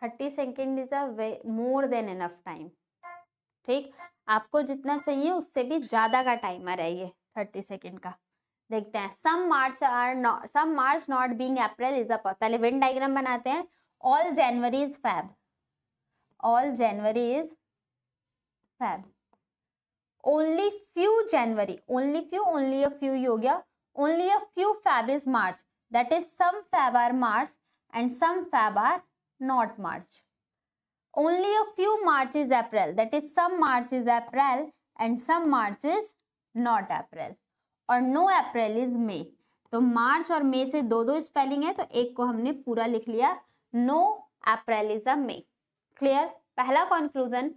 Thirty second is a more than enough time. ठीक, आपको जितना चाहिए उससे भी ज्यादा का टाइमर है ये 30 सेकेंड का। देखते हैं, some March not being April is a, पहले वेन डायग्राम बनाते हैं। All January is Feb, all January is Feb, only few January, only few, only a few हो गया, only a few Feb is March, that is some Feb are March and some Feb are not March. Only a few March is April, that is some March is April and some March is not April. और no April is May. तो मार्च और मई से दो दो spelling है, तो एक को हमने पूरा लिख लिया, no April is a May. Clear. पहला conclusion,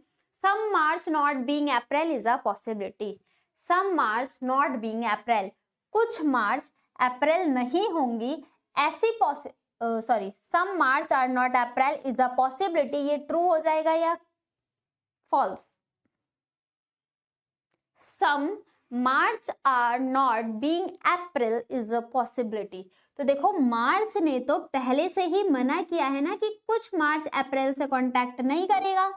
some March not being April is a possibility. some March not being April, कुछ मार्च अप्रैल नहीं होंगी ऐसी some March are not April is a possibility, ये ट्रू हो जाएगा या false? Some March are not being April is a possibility. तो देखो मार्च ने तो पहले से ही मना किया है ना कि कुछ मार्च अप्रैल से कांटेक्ट नहीं करेगा.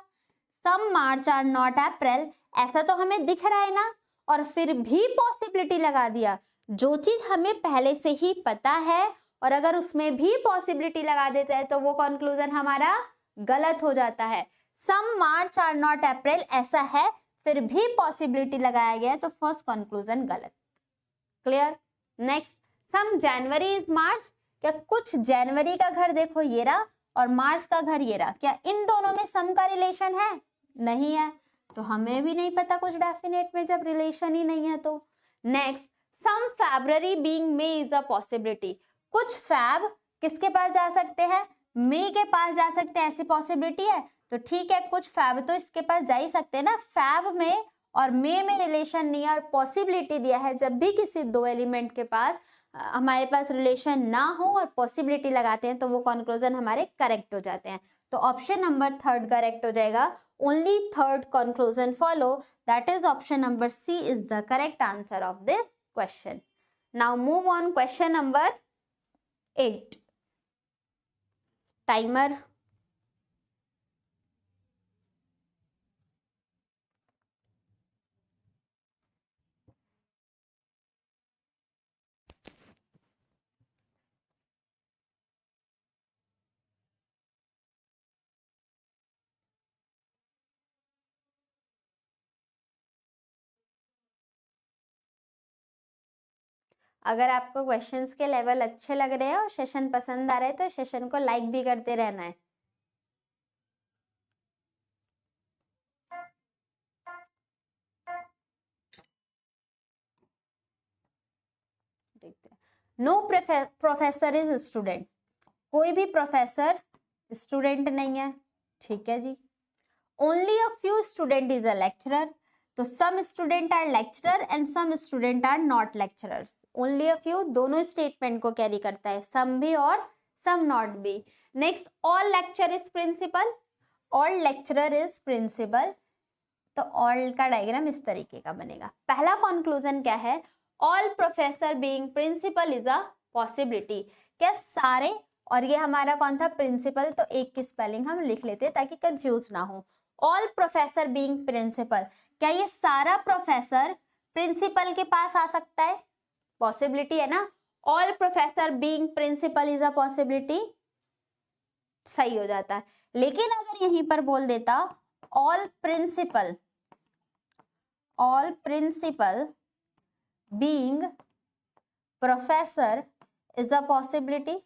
सम मार्च आर नॉट अप्रैल, ऐसा तो हमें दिख रहा है ना, और फिर भी पॉसिबिलिटी लगा दिया. जो चीज हमें पहले से ही पता है और अगर उसमें भी पॉसिबिलिटी लगा देते हैं तो वो कंक्लूजन हमारा गलत हो जाता है. सम मार्च आर नॉट अप्रैल ऐसा है, फिर भी पॉसिबिलिटी लगाया गया, तो फर्स्ट कंक्लूजन गलत. Clear. Next, some January is March, क्या कुछ जनवरी का घर देखो ये रहा और मार्च का घर ये रहा, क्या इन दोनों में सम का रिलेशन है? नहीं है, तो हमें भी नहीं पता कुछ डेफिनेट में जब रिलेशन ही नहीं है तो. Next, some February being May is a possibility, कुछ फैब किसके पास जा सकते हैं? मई के पास जा सकते हैं, ऐसी पॉसिबिलिटी है. तो ठीक है, कुछ फैब तो इसके पास जा ही सकते हैं ना. फैब में और मई में रिलेशन नहीं है और पॉसिबिलिटी दिया है. जब भी किसी दो एलिमेंट के पास हमारे पास रिलेशन ना हो और पॉसिबिलिटी लगाते हैं तो वो कंक्लूजन हमारे करेक्ट हो जाते हैं. तो ऑप्शन नंबर थर्ड करेक्ट हो जाएगा. Only third conclusion follow, that is option number C is the correct answer of this question. Now move on question number 8. Timer. अगर आपको क्वेश्चंस के लेवल अच्छे लग रहे हैं और सेशन पसंद आ रहे हैं तो सेशन को लाइक भी करते रहना है. देखते हैं. नो प्रोफेसर इज स्टूडेंट, कोई भी प्रोफेसर स्टूडेंट नहीं है. ठीक है जी. Only a few student is a lecturer, तो some student are lecturer and some student are not lecturers. Only a few दोनों स्टेटमेंट को कैरी करता है, सम भी और सम नॉट भी. Next, all lecture is principal, all lecturer is principal. तो all का डायग्राम इस तरीके का बनेगा. पहला कंक्लूजन क्या है? All professor being principal is a possibility. क्या सारे, और ये हमारा कौन था? प्रिंसिपल. तो एक की स्पेलिंग हम लिख लेते हैं ताकि कंफ्यूज ना हो. ऑल प्रोफेसर बीइंग प्रिंसिपल, क्या ये सारा प्रोफेसर प्रिंसिपल के पास आ सकता है? पॉसिबिलिटी है ना. All professor being principal is a possibility, सही हो जाता है. लेकिन अगर यहीं पर बोल देता all principal being professor is a possibility,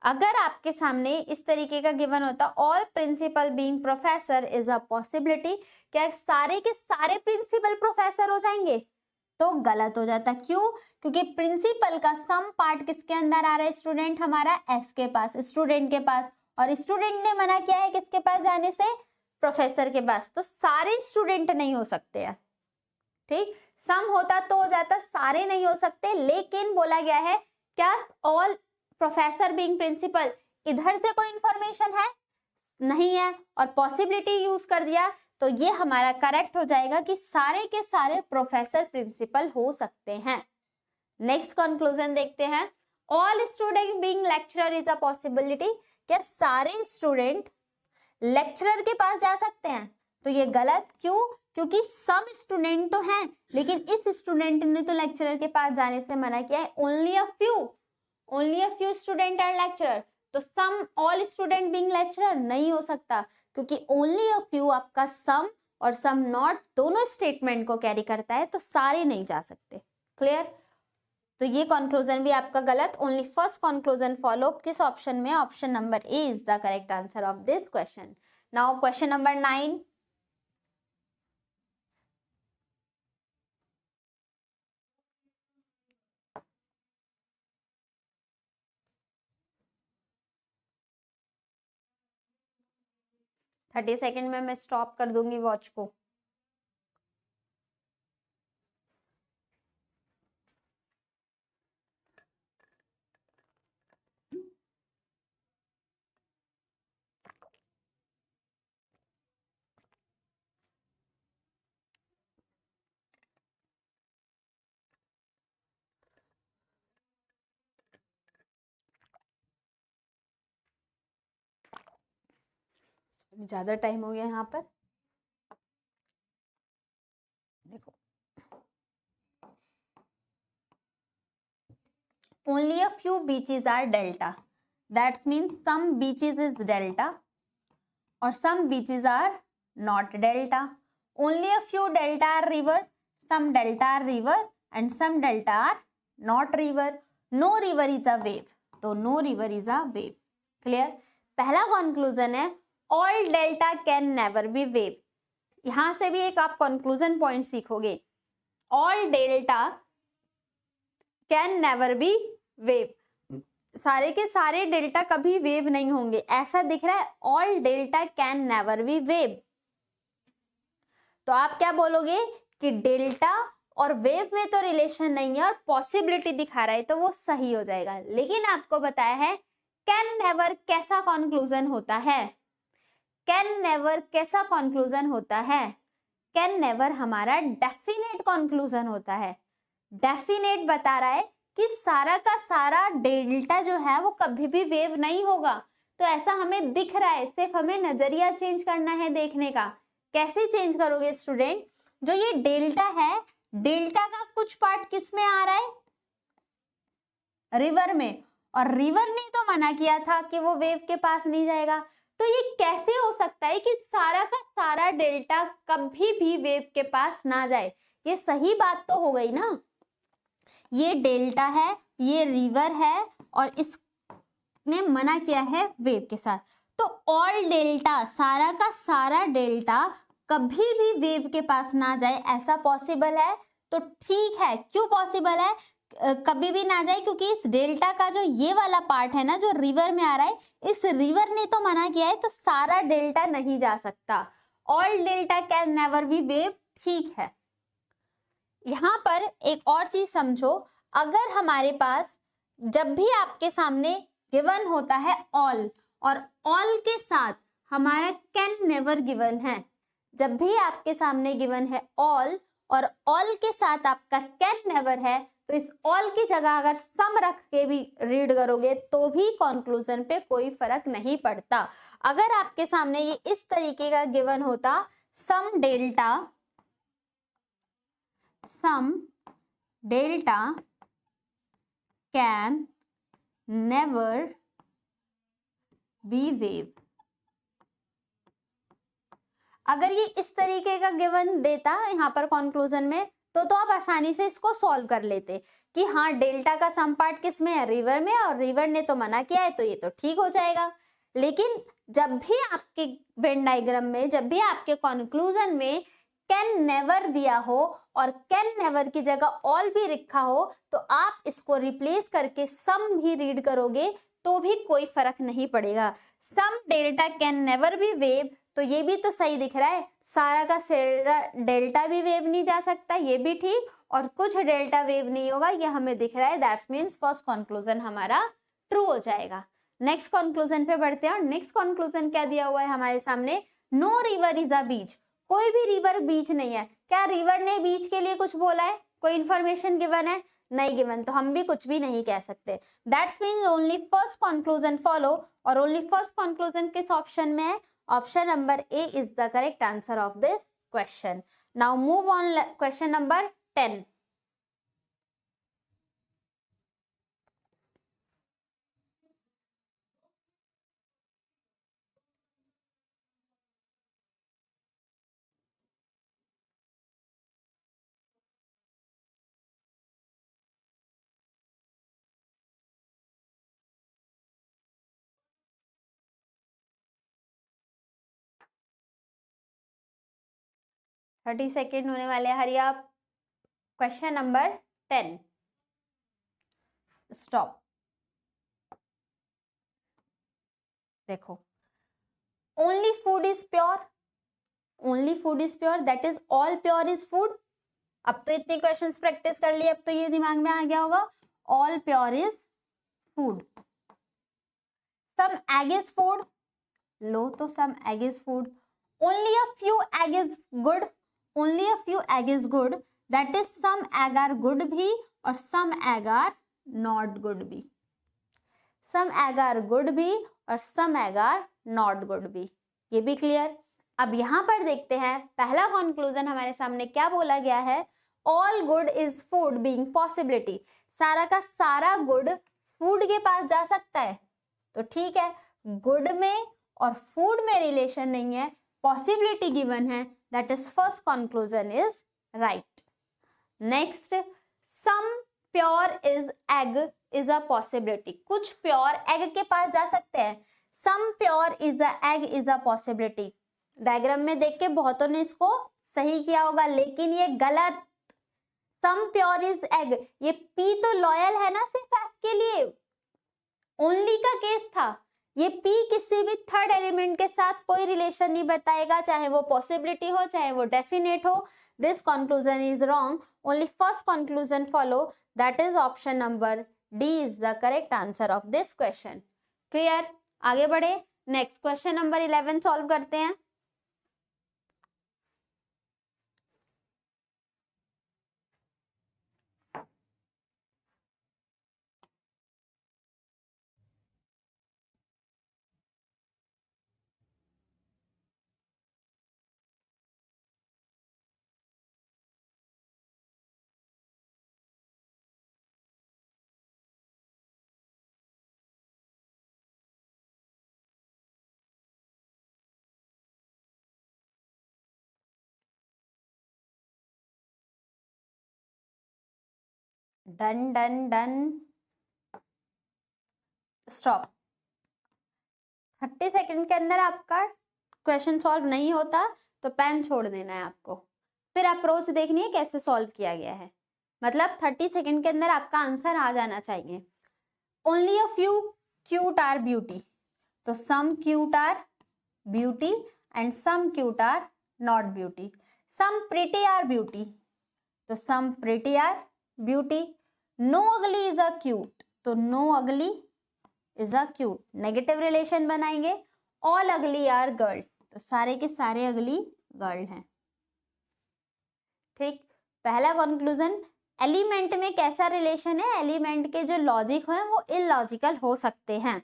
अगर आपके सामने इस तरीके का गिवन होता all principal being professor is a possibility, क्या सारे के सारे प्रिंसिपल प्रोफेसर हो जाएंगे? तो गलत हो जाता. क्यों? क्योंकि प्रिंसिपल का सम पार्ट किसके अंदर आ रहा है? स्टूडेंट हमारा एस के पास, स्टूडेंट के पास, और स्टूडेंट ने मना किया है किसके पास जाने से? प्रोफेसर के पास. तो सारे स्टूडेंट नहीं हो सकते हैं. ठीक, सम होता तो हो जाता, सारे नहीं हो सकते. लेकिन बोला गया है क्या ऑल प्रोफेसर बीइंग प्रिंसिपल, इधर से कोई इंफॉर्मेशन है? नहीं है, और पॉसिबिलिटी यूज कर दिया, तो ये हमारा करेक्ट हो जाएगा कि सारे के सारे प्रोफेसर प्रिंसिपल हो सकते हैं. नेक्स्ट कंक्लूजन देखते हैं. All student being lecturer is a possibility, क्या सारे स्टूडेंट लेक्चरर के पास जा सकते हैं? तो ये गलत क्यों? क्योंकि सम स्टूडेंट तो हैं, लेकिन इस स्टूडेंट ने तो लेक्चरर के पास जाने से मना किया है। Only a few student are lecturer, तो some all student being lecturer नहीं हो सकता, क्योंकि ओनली अ फ्यू आपका सम और सम नॉट दोनों स्टेटमेंट को कैरी करता है, तो सारे नहीं जा सकते। क्लियर? तो ये कंक्लूजन भी आपका गलत। ओनली फर्स्ट कंक्लूजन फॉलो किस ऑप्शन में? Option number A is the correct answer of this question. Now question number 9। Thirty second में मैं स्टॉप कर दूंगी वॉच को। ज्यादा टाइम हो गया यहाँ पर। देखो, only a few beaches are delta, that means some beaches is delta or some beaches are not delta. Only a few delta are river, some delta are river and some delta are not river. No river is a wave, तो no river is a wave. Clear? पहला conclusion है all delta can never be wave. यहां से भी एक आप conclusion point सीखोगे, all delta can never be wave, सारे के सारे डेल्टा कभी वेव नहीं होंगे, ऐसा दिख रहा है all delta can never be wave. तो आप क्या बोलोगे कि डेल्टा और वेव में तो रिलेशन नहीं है और पॉसिबिलिटी दिखा रहा है, तो वो सही हो जाएगा। लेकिन आपको बताया है कैन नेवर कैसा कंक्लूजन होता है, कैन नेवर कैसा कंक्लूजन होता है, कैन नेवर हमारा डेफिनेट कंक्लूजन होता है। डेफिनेट बता रहा है कि सारा का सारा डेल्टा जो है वो कभी भी वेव नहीं होगा, तो ऐसा हमें दिख रहा है, सिर्फ हमें नजरिया चेंज करना है देखने का। कैसे चेंज करोगे स्टूडेंट? जो ये डेल्टा है, डेल्टा का कुछ पार्ट किस में आ रहा है? रिवर में, और रिवर ने तो मना किया था कि वो वेव के पास नहीं जाएगा, तो ये कैसे हो सकता है कि सारा का सारा डेल्टा कभी भी वेव के पास ना जाए? ये सही बात तो हो गई ना, ये डेल्टा है, ये रिवर है और इसने मना किया है वेव के साथ, तो ऑल डेल्टा सारा का सारा डेल्टा कभी भी वेव के पास ना जाए, ऐसा पॉसिबल है? तो ठीक है, क्यों पॉसिबल है कभी भी ना जाए? क्योंकि इस डेल्टा का जो ये वाला पार्ट है ना, जो रिवर में आ रहा है, इस रिवर ने तो मना किया है, तो सारा डेल्टा नहीं जा सकता। All delta can never be wave, ठीक है। यहां पर एक और चीज समझो, अगर हमारे पास जब भी आपके सामने गिवन होता है ऑल, और ऑल के साथ हमारा कैन नेवर गिवन है, जब भी आपके सामने गिवन है ऑल और ऑल के साथ आपका कैन नेवर है, तो इस ऑल की जगह अगर सम रख के भी रीड करोगे तो भी कंक्लूजन पे कोई फर्क नहीं पड़ता। अगर आपके सामने ये इस तरीके का गिवन होता, some delta can never be wave, अगर ये इस तरीके का गिवन देता यहाँ पर कंक्लूजन में, तो आप आसानी से इसको सॉल्व कर लेते कि हाँ डेल्टा का सम पार्ट किस में है? रिवर में, और रिवर ने तो मना किया है, तो ये तो ठीक हो जाएगा। लेकिन जब भी आपके वेन डायग्राम में, जब भी आपके कंक्लूजन में कैन नेवर दिया हो और कैन नेवर की जगह ऑल भी लिखा हो, तो आप इसको रिप्लेस करके सम भी रीड करोगे तो भी कोई फर्क नहीं पड़ेगा। Some delta can never be wave, तो ये भी तो सही दिख रहा है, सारा का सारा डेल्टा भी वेव नहीं जा सकता, ये भी ठीक, और कुछ डेल्टा वेव नहीं होगा, ये हमें दिख रहा है। दैट्स मीन्स फर्स्ट कंक्लूजन हमारा ट्रू हो जाएगा। नेक्स्ट कंक्लूजन पे बढ़ते हैं, और नेक्स्ट कंक्लूजन क्या दिया हुआ है हमारे सामने? नो रिवर इज अ बीच, कोई भी रिवर बीच नहीं है। क्या रिवर ने बीच के लिए कुछ बोला है? कोई इंफॉर्मेशन गिवन है? नहीं गिवन, तो हम भी कुछ भी नहीं कह सकते। That's means only first conclusion follow, और ओनली फर्स्ट कंक्लूजन किस ऑप्शन में है? Option number A is the correct answer of this question. Now move on, question number 10। Thirty second होने वाले, hurry up. Question number 10, stop. देखो, only food is pure, only food is pure, that is all pure is food. अब तो इतने questions practice कर लिए, अब तो ये दिमाग में आ गया होगा, all pure is food. Some egg is food, लो तो some egg is food. Only a few egg is good, only a few egg is good, that is some egg are good भी और some egg are not good भी। Some egg are good भी और some egg are not good भी, ये भी clear. अब यहां पर देखते हैं पहला कंक्लूजन हमारे सामने क्या बोला गया है, all good is food being possibility. सारा का सारा गुड फूड के पास जा सकता है, तो ठीक है, गुड में और फूड में रिलेशन नहीं है, पॉसिबिलिटी गिवन है, that is first conclusion is right. Next, some pure is egg is a possibility, कुछ प्योर एग के पास जा सकते हैं, some pure is a egg is a possibility. Diagram में देख के बहुतों ने इसको सही किया होगा, लेकिन ये गलत। सम प्योर इज एग, ये पी तो लॉयल है ना सिर्फ एफ के लिए, ओनली का केस था। ये पी किसी भी थर्ड एलिमेंट के साथ कोई रिलेशन नहीं बताएगा, चाहे वो पॉसिबिलिटी हो चाहे वो डेफिनेट हो। This conclusion is wrong, only first conclusion follow, that is option number D is the correct answer of this question. Clear, आगे बढ़े, नेक्स्ट क्वेश्चन नंबर 11 सॉल्व करते हैं। Done done done, stop. 30 second के अंदर आपका question solve नहीं होता तो पेन छोड़ देना है आपको, फिर अप्रोच देखनी है कैसे सॉल्व किया गया है, मतलब 30 सेकंड के अंदर आपका आंसर आ जाना चाहिए। Only a few cute are beauty, तो some cute are beauty and some cute are not beauty. Some pretty are beauty, तो some pretty are beauty. No ugly is a cute, तो no ugly is a cute, negative relation बनाएंगे। All ugly are girl, तो सारे के सारे अगली girl हैं। ठीक, पहला कंक्लूजन, एलिमेंट में कैसा रिलेशन है, एलिमेंट के जो लॉजिक है वो इलॉजिकल हो सकते हैं,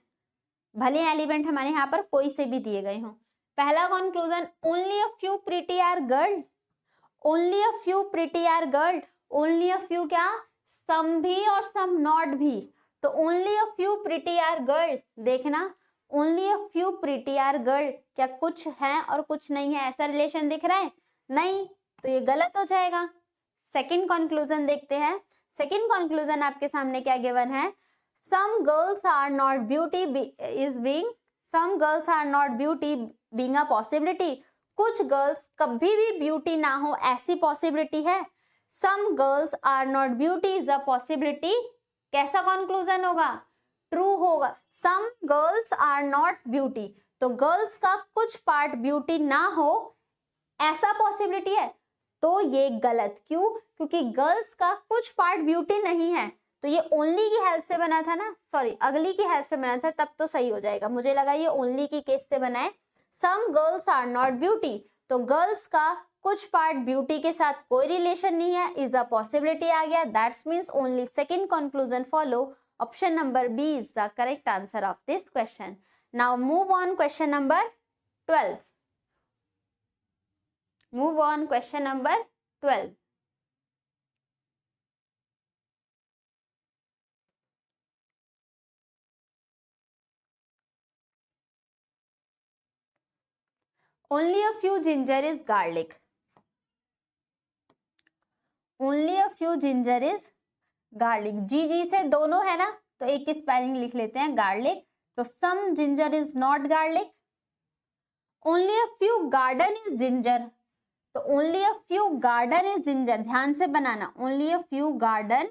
भले एलिमेंट हमारे यहाँ पर कोई से भी दिए गए हों। पहला conclusion, only a few pretty are girl, only a few pretty are girl, only a few क्या, सम भी और सम नॉट भी, तो only a few pretty are girl, देखना only a few pretty are girl, क्या कुछ है और कुछ नहीं है ऐसा रिलेशन दिख रहा है, नहीं, तो ये गलत हो जाएगा। सेकंड कंक्लूजन देखते हैं, सेकंड कंक्लूजन आपके सामने क्या गिवन है, some girls are not beauty is being, some girls are not beauty being a possibility, कुछ गर्ल्स कभी भी ब्यूटी ना हो ऐसी पॉसिबिलिटी है। some girls are not beauty is a possibility, कैसा कंक्लूजन होगा, ट्रू होगा। some girls are not beauty, तो गर्ल्स का कुछ पार्ट ब्यूटी ना हो ऐसा पॉसिबिलिटी है, तो ये गलत, क्यों, क्योंकि गर्ल्स का कुछ पार्ट ब्यूटी नहीं है, तो ये ओनली की हेल्प से बना था ना, सॉरी अगली की हेल्प से बना था, तब तो सही हो जाएगा, मुझे लगा ये ओनली की केस से बना है। Some girls are not beauty, तो गर्ल्स का कुछ पार्ट ब्यूटी के साथ कोई रिलेशन नहीं है, इज अ पॉसिबिलिटी आ गया, that's means only second conclusion follow, option number B is the correct answer of this question. Now move on question number 12. Move on, question number 12. Only a few ginger is garlic. Only a few ginger is garlic. जी जी से दोनों है ना, तो एक की spelling लिख लेते हैं garlic. तो some ginger is not garlic. Only a few garden is ginger. तो only a few garden is ginger. ध्यान से बनाना. Only a few garden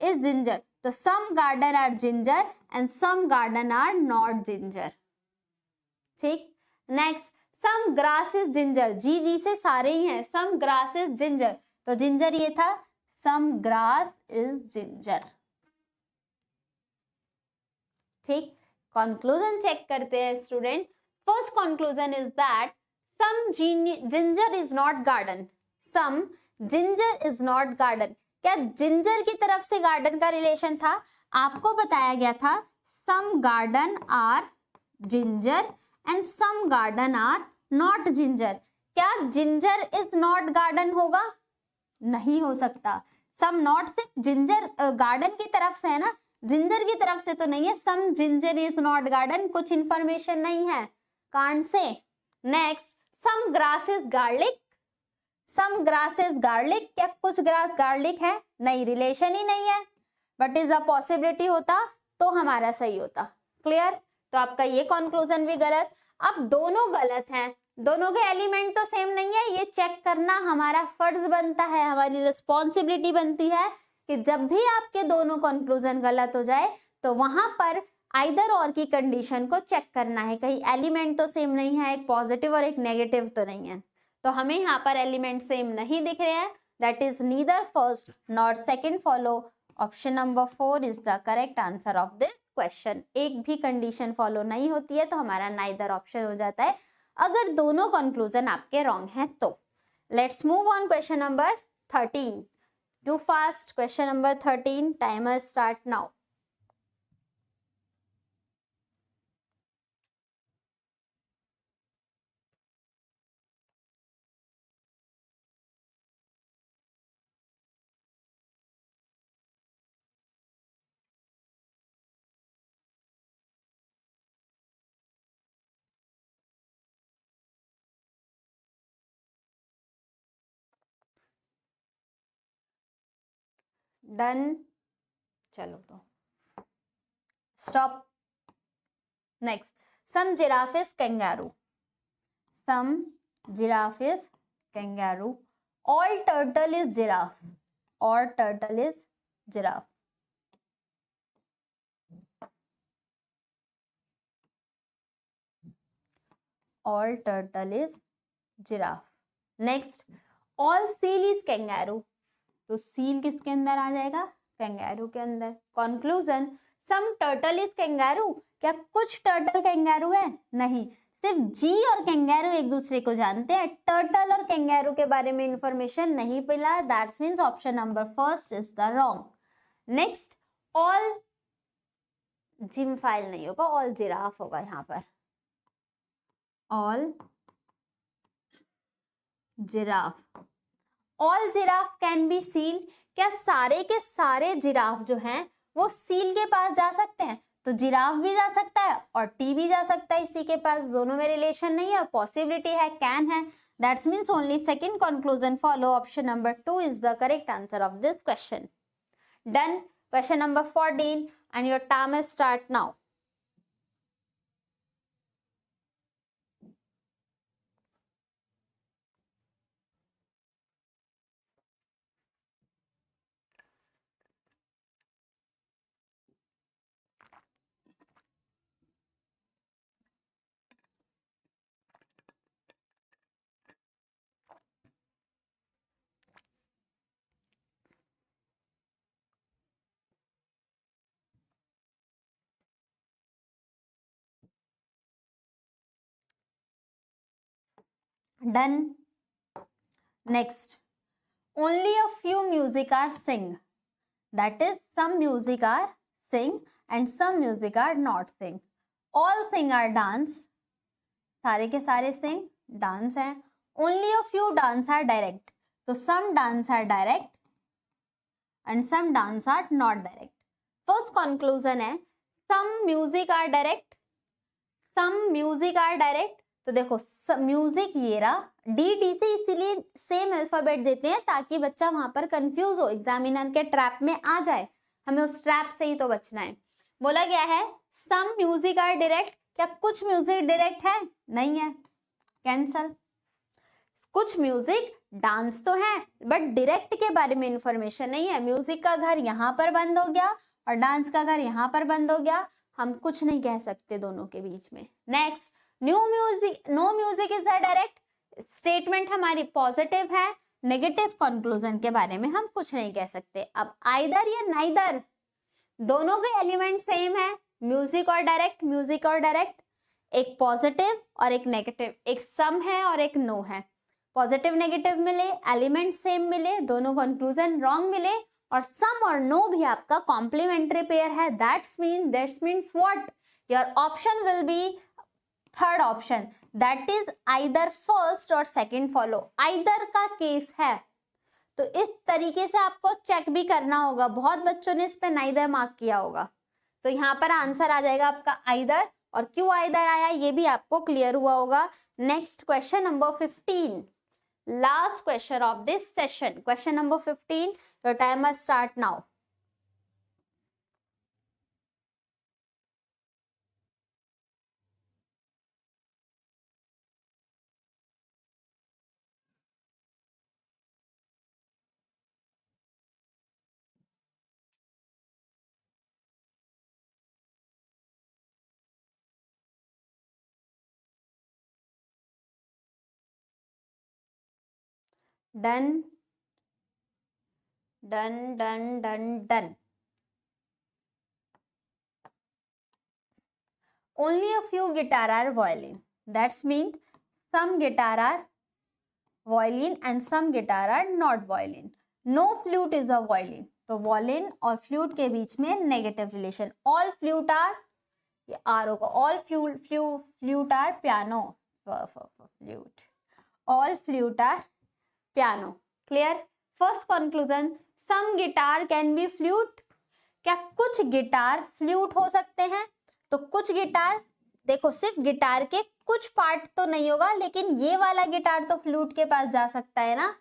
is ginger. तो some garden are ginger and some garden are not ginger. ठीक. Next, some grass is ginger. जी जी से सारे ही हैं. Some grass is ginger. तो जिंजर ये था. Some grass is ginger. ठीक. कंक्लूजन चेक करते हैं student. First conclusion is that some ginger is not garden. Some ginger is not garden. क्या जिंजर की तरफ से गार्डन का रिलेशन था? आपको बताया गया था some garden are ginger and some garden are not ginger. क्या जिंजर इज नॉट गार्डन होगा? नहीं हो सकता. सम नॉट सिर्फ जिंजर गार्डन की तरफ से है ना, जिंजर की तरफ से तो नहीं है. Some ginger is not garden, कुछ इंफॉर्मेशन नहीं है, can't say. Next, some grass is garlic. Some grass is garlic. क्या कुछ ग्रास गार्लिक है? नहीं, रिलेशन ही नहीं है. बट इज अ पॉसिबिलिटी होता तो हमारा सही होता. क्लियर? तो आपका ये कंक्लूजन भी गलत. अब दोनों गलत हैं, दोनों के एलिमेंट तो सेम नहीं है. ये चेक करना हमारा फर्ज बनता है, हमारी रिस्पॉन्सिबिलिटी बनती है कि जब भी आपके दोनों कंक्लूजन गलत हो जाए तो वहां पर आइदर और की कंडीशन को चेक करना है. कहीं एलिमेंट तो सेम नहीं है, एक पॉजिटिव और एक नेगेटिव तो नहीं है. तो हमें यहाँ पर एलिमेंट सेम नहीं दिख रहे हैं. That is neither first not second follow. Option number 4 is the correct answer of this question. एक भी कंडीशन फॉलो नहीं होती है तो हमारा नाइदर ऑप्शन हो जाता है अगर दोनों कंक्लूजन आपके रॉन्ग हैं तो. Let's move on question number 13. Do fast. Question number 13. Timer start now. Done. चलो तो stop. Next, some giraffe is kangaroo. Some giraffe is kangaroo. All turtle is giraffe. और turtle is giraffe. All turtle is giraffe. Next, all seal is kangaroo. तो seal किसके अंदर आ जाएगा? Kangaroo के अंदर. Conclusion, some turtle is kangaroo. क्या कुछ टर्टल कैंगारू है? नहीं, सिर्फ जी और कैंगारू एक दूसरे को जानते हैं. टर्टल और कैंगारू के बारे में इंफॉर्मेशन नहीं मिला. That's means option number first is the wrong. Next, all gym file नहीं होगा, ऑल जिराफ होगा यहाँ पर. All giraffe. All giraffe can be seal. क्या सारे के सारे जिराफ जो हैं वो सील के पास जा सकते हैं? तो जिराफ भी जा सकता है और टी भी जा सकता है इसी के पास. दोनों में रिलेशन नहीं है, पॉसिबिलिटी है, कैन है. That's means only second conclusion follow. Option number 2 is the correct answer of this question. Done. Question number 14 and your time is start now. Done. Next, only a few music are sing, that is some music are sing and some music are not sing. All sing are dance, सारे के सारे sing dance है. only a few dance are direct, तो some dance are direct and some dance are not direct. first conclusion है some music are direct, some music are direct. तो देखो music ये रहा, डी से इसीलिए सेम अल्फाबेट देते हैं ताकि बच्चा वहां पर कंफ्यूज हो, एग्जामिनर के ट्रैप में आ जाए. हमें उस ट्रैप से ही तो बचना है. बोला गया है सम म्यूजिक आर डायरेक्ट, क्या कुछ म्यूजिक डायरेक्ट है? नहीं है, कैंसल. कुछ म्यूजिक डांस तो है बट डायरेक्ट के बारे में इंफॉर्मेशन नहीं है. म्यूजिक का घर यहाँ पर बंद हो गया और डांस का घर यहाँ पर बंद हो गया, हम कुछ नहीं कह सकते दोनों के बीच में. Next, no music is a direct statement हमारी पॉजिटिव है, नेगेटिव कंक्लूजन के बारे में हम कुछ नहीं कह सकते. अब आइदर या नाइदर, दोनों के एलिमेंट सेम है, म्यूजिक और डायरेक्ट, एक पॉजिटिव और एक नेगेटिव, एक सम है और एक नो है. पॉजिटिव नेगेटिव मिले, एलिमेंट सेम मिले, दोनों कंक्लूजन रॉन्ग मिले, और सम और नो भी आपका कॉम्प्लीमेंट्री पेयर है. That's means what, your option will be third option, that is either first और सेकंड फॉलो. आइदर का केस है, तो इस तरीके से आपको चेक भी करना होगा. बहुत बच्चों ने इस पे नाइदर मार्क किया होगा, तो यहाँ पर आंसर आ जाएगा आपका आइदर. और क्यों आइदर आया ये भी आपको क्लियर हुआ होगा. Next question number 15, last question of this session, question number 15. Your timer start now. Done. Only a few guitar are violin. That means some guitar are violin and some guitar are not violin. No flute is a violin. तो violin और flute के बीच में negative relation. All flute are, ये R होगा. All flute are piano. Flute. All flute are piano. Clear? First conclusion, some guitar can be flute. क्या कुछ guitar flute हो सकते हैं? तो कुछ गिटार, देखो सिर्फ गिटार के कुछ पार्ट तो नहीं होगा, लेकिन ये वाला गिटार तो फ्लूट के पास जा सकता है ना.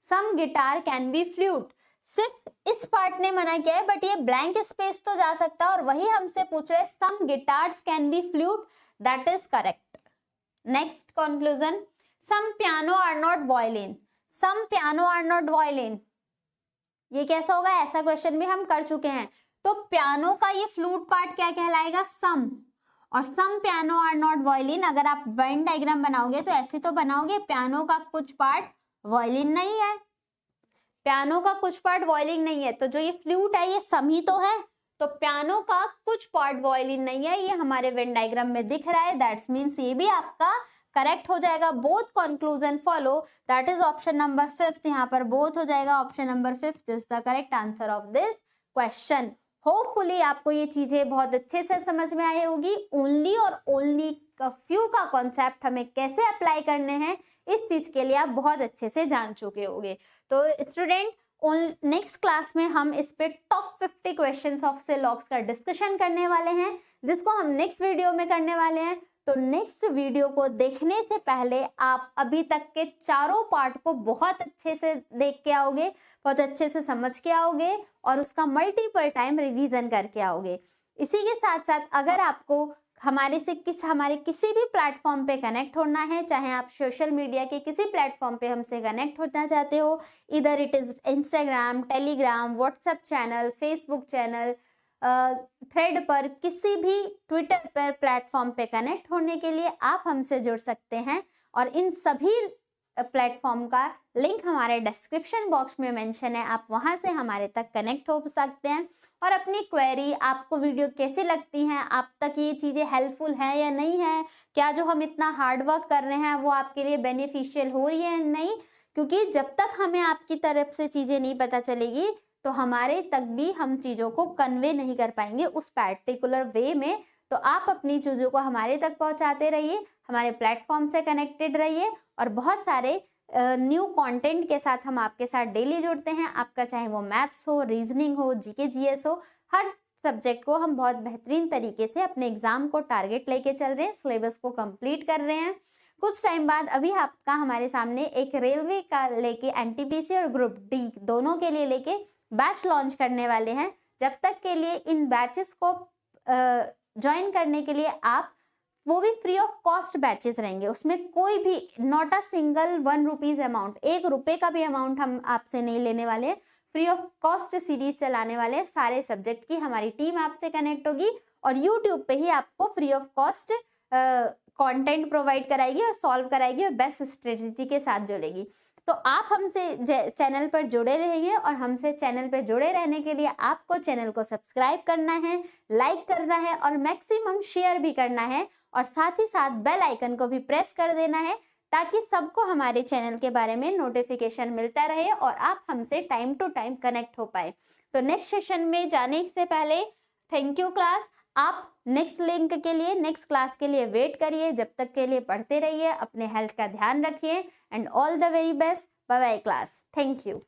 सम गिटार कैन बी फ्लूट, सिर्फ इस पार्ट ने मना किया है, बट ये ब्लैंक स्पेस तो जा सकता है, और वही हमसे पूछ रहे some guitars can be flute. That is correct. Next conclusion, some piano are not violin. Some piano are not violin, ये कैसा होगा? ऐसा क्वेश्चन भी हम कर चुके हैं. तो पियानो का ये फ्लूट पार्ट क्या कहलाएगा? सम. और सम पियानो आर नॉट वायलिन, अगर आप वेन डायग्राम बनाओगे तो ऐसे तो बनाओगे, पियानो का कुछ पार्ट वायलिन नहीं है, पियानो का कुछ पार्ट वायलिन नहीं है. तो जो ये फ्लूट है ये सम ही तो है, तो पियानो का कुछ पार्ट वायलिन नहीं है, ये हमारे वेन डायग्राम में दिख रहा है. दैट्स मीन्स ये भी आपका करेक्ट हो जाएगा. Both conclusion follow, that is option number 5. यहाँ पर बोथ हो जाएगा. Option number 5 is the correct answer of this question. Hopefully आपको ये चीजें बहुत अच्छे से समझ में आई होगी. ओनली और ओनली फ्यू का कॉन्सेप्ट हमें कैसे अप्लाई करने हैं, इस चीज के लिए आप बहुत अच्छे से जान चुके होंगे. तो स्टूडेंट, नेक्स्ट क्लास में हम इस पे टॉप 50 क्वेश्चंस ऑफ सिलॉक्स का डिस्कशन करने वाले हैं, जिसको हम नेक्स्ट वीडियो में करने वाले हैं. तो नेक्स्ट वीडियो को देखने से पहले आप अभी तक के चारों पार्ट को बहुत अच्छे से देख के आओगे, बहुत अच्छे से समझ के आओगे, और उसका मल्टीपल टाइम रिवीजन करके आओगे. इसी के साथ साथ अगर आपको हमारे किसी भी प्लेटफॉर्म पे कनेक्ट होना है, चाहे आप सोशल मीडिया के किसी प्लेटफॉर्म पे हमसे कनेक्ट होना चाहते हो, इधर it is Instagram, Telegram, WhatsApp channel, Facebook channel, thread पर, किसी भी ट्विटर पर प्लेटफॉर्म पे कनेक्ट होने के लिए आप हमसे जुड़ सकते हैं. और इन सभी प्लेटफॉर्म का लिंक हमारे डिस्क्रिप्शन बॉक्स में मेंशन है, आप वहां से हमारे तक कनेक्ट हो सकते हैं. और अपनी क्वेरी, आपको वीडियो कैसी लगती हैं, आप तक ये चीज़ें हेल्पफुल हैं या नहीं है, क्या जो हम इतना हार्ड वर्क कर रहे हैं वो आपके लिए बेनिफिशियल हो रही है या नहीं, क्योंकि जब तक हमें आपकी तरफ से चीज़ें नहीं पता चलेगी तो हमारे तक भी हम चीज़ों को कन्वे नहीं कर पाएंगे उस पर्टिकुलर वे में। तो आप अपनी चीज़ों को हमारे तक पहुंचाते रहिए, हमारे प्लेटफॉर्म से कनेक्टेड रहिए और बहुत सारे न्यू कंटेंट के साथ हम आपके साथ डेली जुड़ते हैं। आपका चाहे वो मैथ्स हो, रीजनिंग हो, जीके जीएस हो, हर सब्जेक्ट को हम बहुत बेहतरीन तरीके से अपने एग्जाम को टारगेट लेके चल रहे हैं, सिलेबस को कंप्लीट कर रहे हैं। कुछ टाइम बाद अभी आपका हमारे सामने एक रेलवे का लेके एनटीपीसी और ग्रुप डी दोनों के लिए लेके बैच लॉन्च करने वाले हैं। जब तक के लिए इन बैचेस को ज्वाइन करने के लिए आप, वो भी फ्री ऑफ कॉस्ट बैचेस रहेंगे, उसमें कोई भी not a single 1 rupees amount, 1 रुपए का भी अमाउंट हम आपसे नहीं लेने वाले हैं। फ्री ऑफ कॉस्ट सीरीज चलाने वाले हैं, सारे सब्जेक्ट की हमारी टीम आपसे कनेक्ट होगी और यूट्यूब पे ही आपको free of cost content provide कराएगी और सॉल्व कराएगी और बेस्ट स्ट्रेटेजी के साथ जुड़ेगी। तो आप हमसे चैनल पर जुड़े रहिए और हमसे चैनल पर जुड़े रहने के लिए आपको चैनल को सब्सक्राइब करना है, लाइक करना है और मैक्सिमम शेयर भी करना है और साथ ही साथ बेल आइकन को भी प्रेस कर देना है ताकि सबको हमारे चैनल के बारे में नोटिफिकेशन मिलता रहे और आप हमसे टाइम टू टाइम कनेक्ट हो पाए। तो नेक्स्ट सेशन में जाने से पहले थैंक यू क्लास। आप नेक्स्ट लिंक के लिए, नेक्स्ट क्लास के लिए वेट करिए। जब तक के लिए पढ़ते रहिए, अपने हेल्थ का ध्यान रखिए and all the very best. Bye bye class, thank you.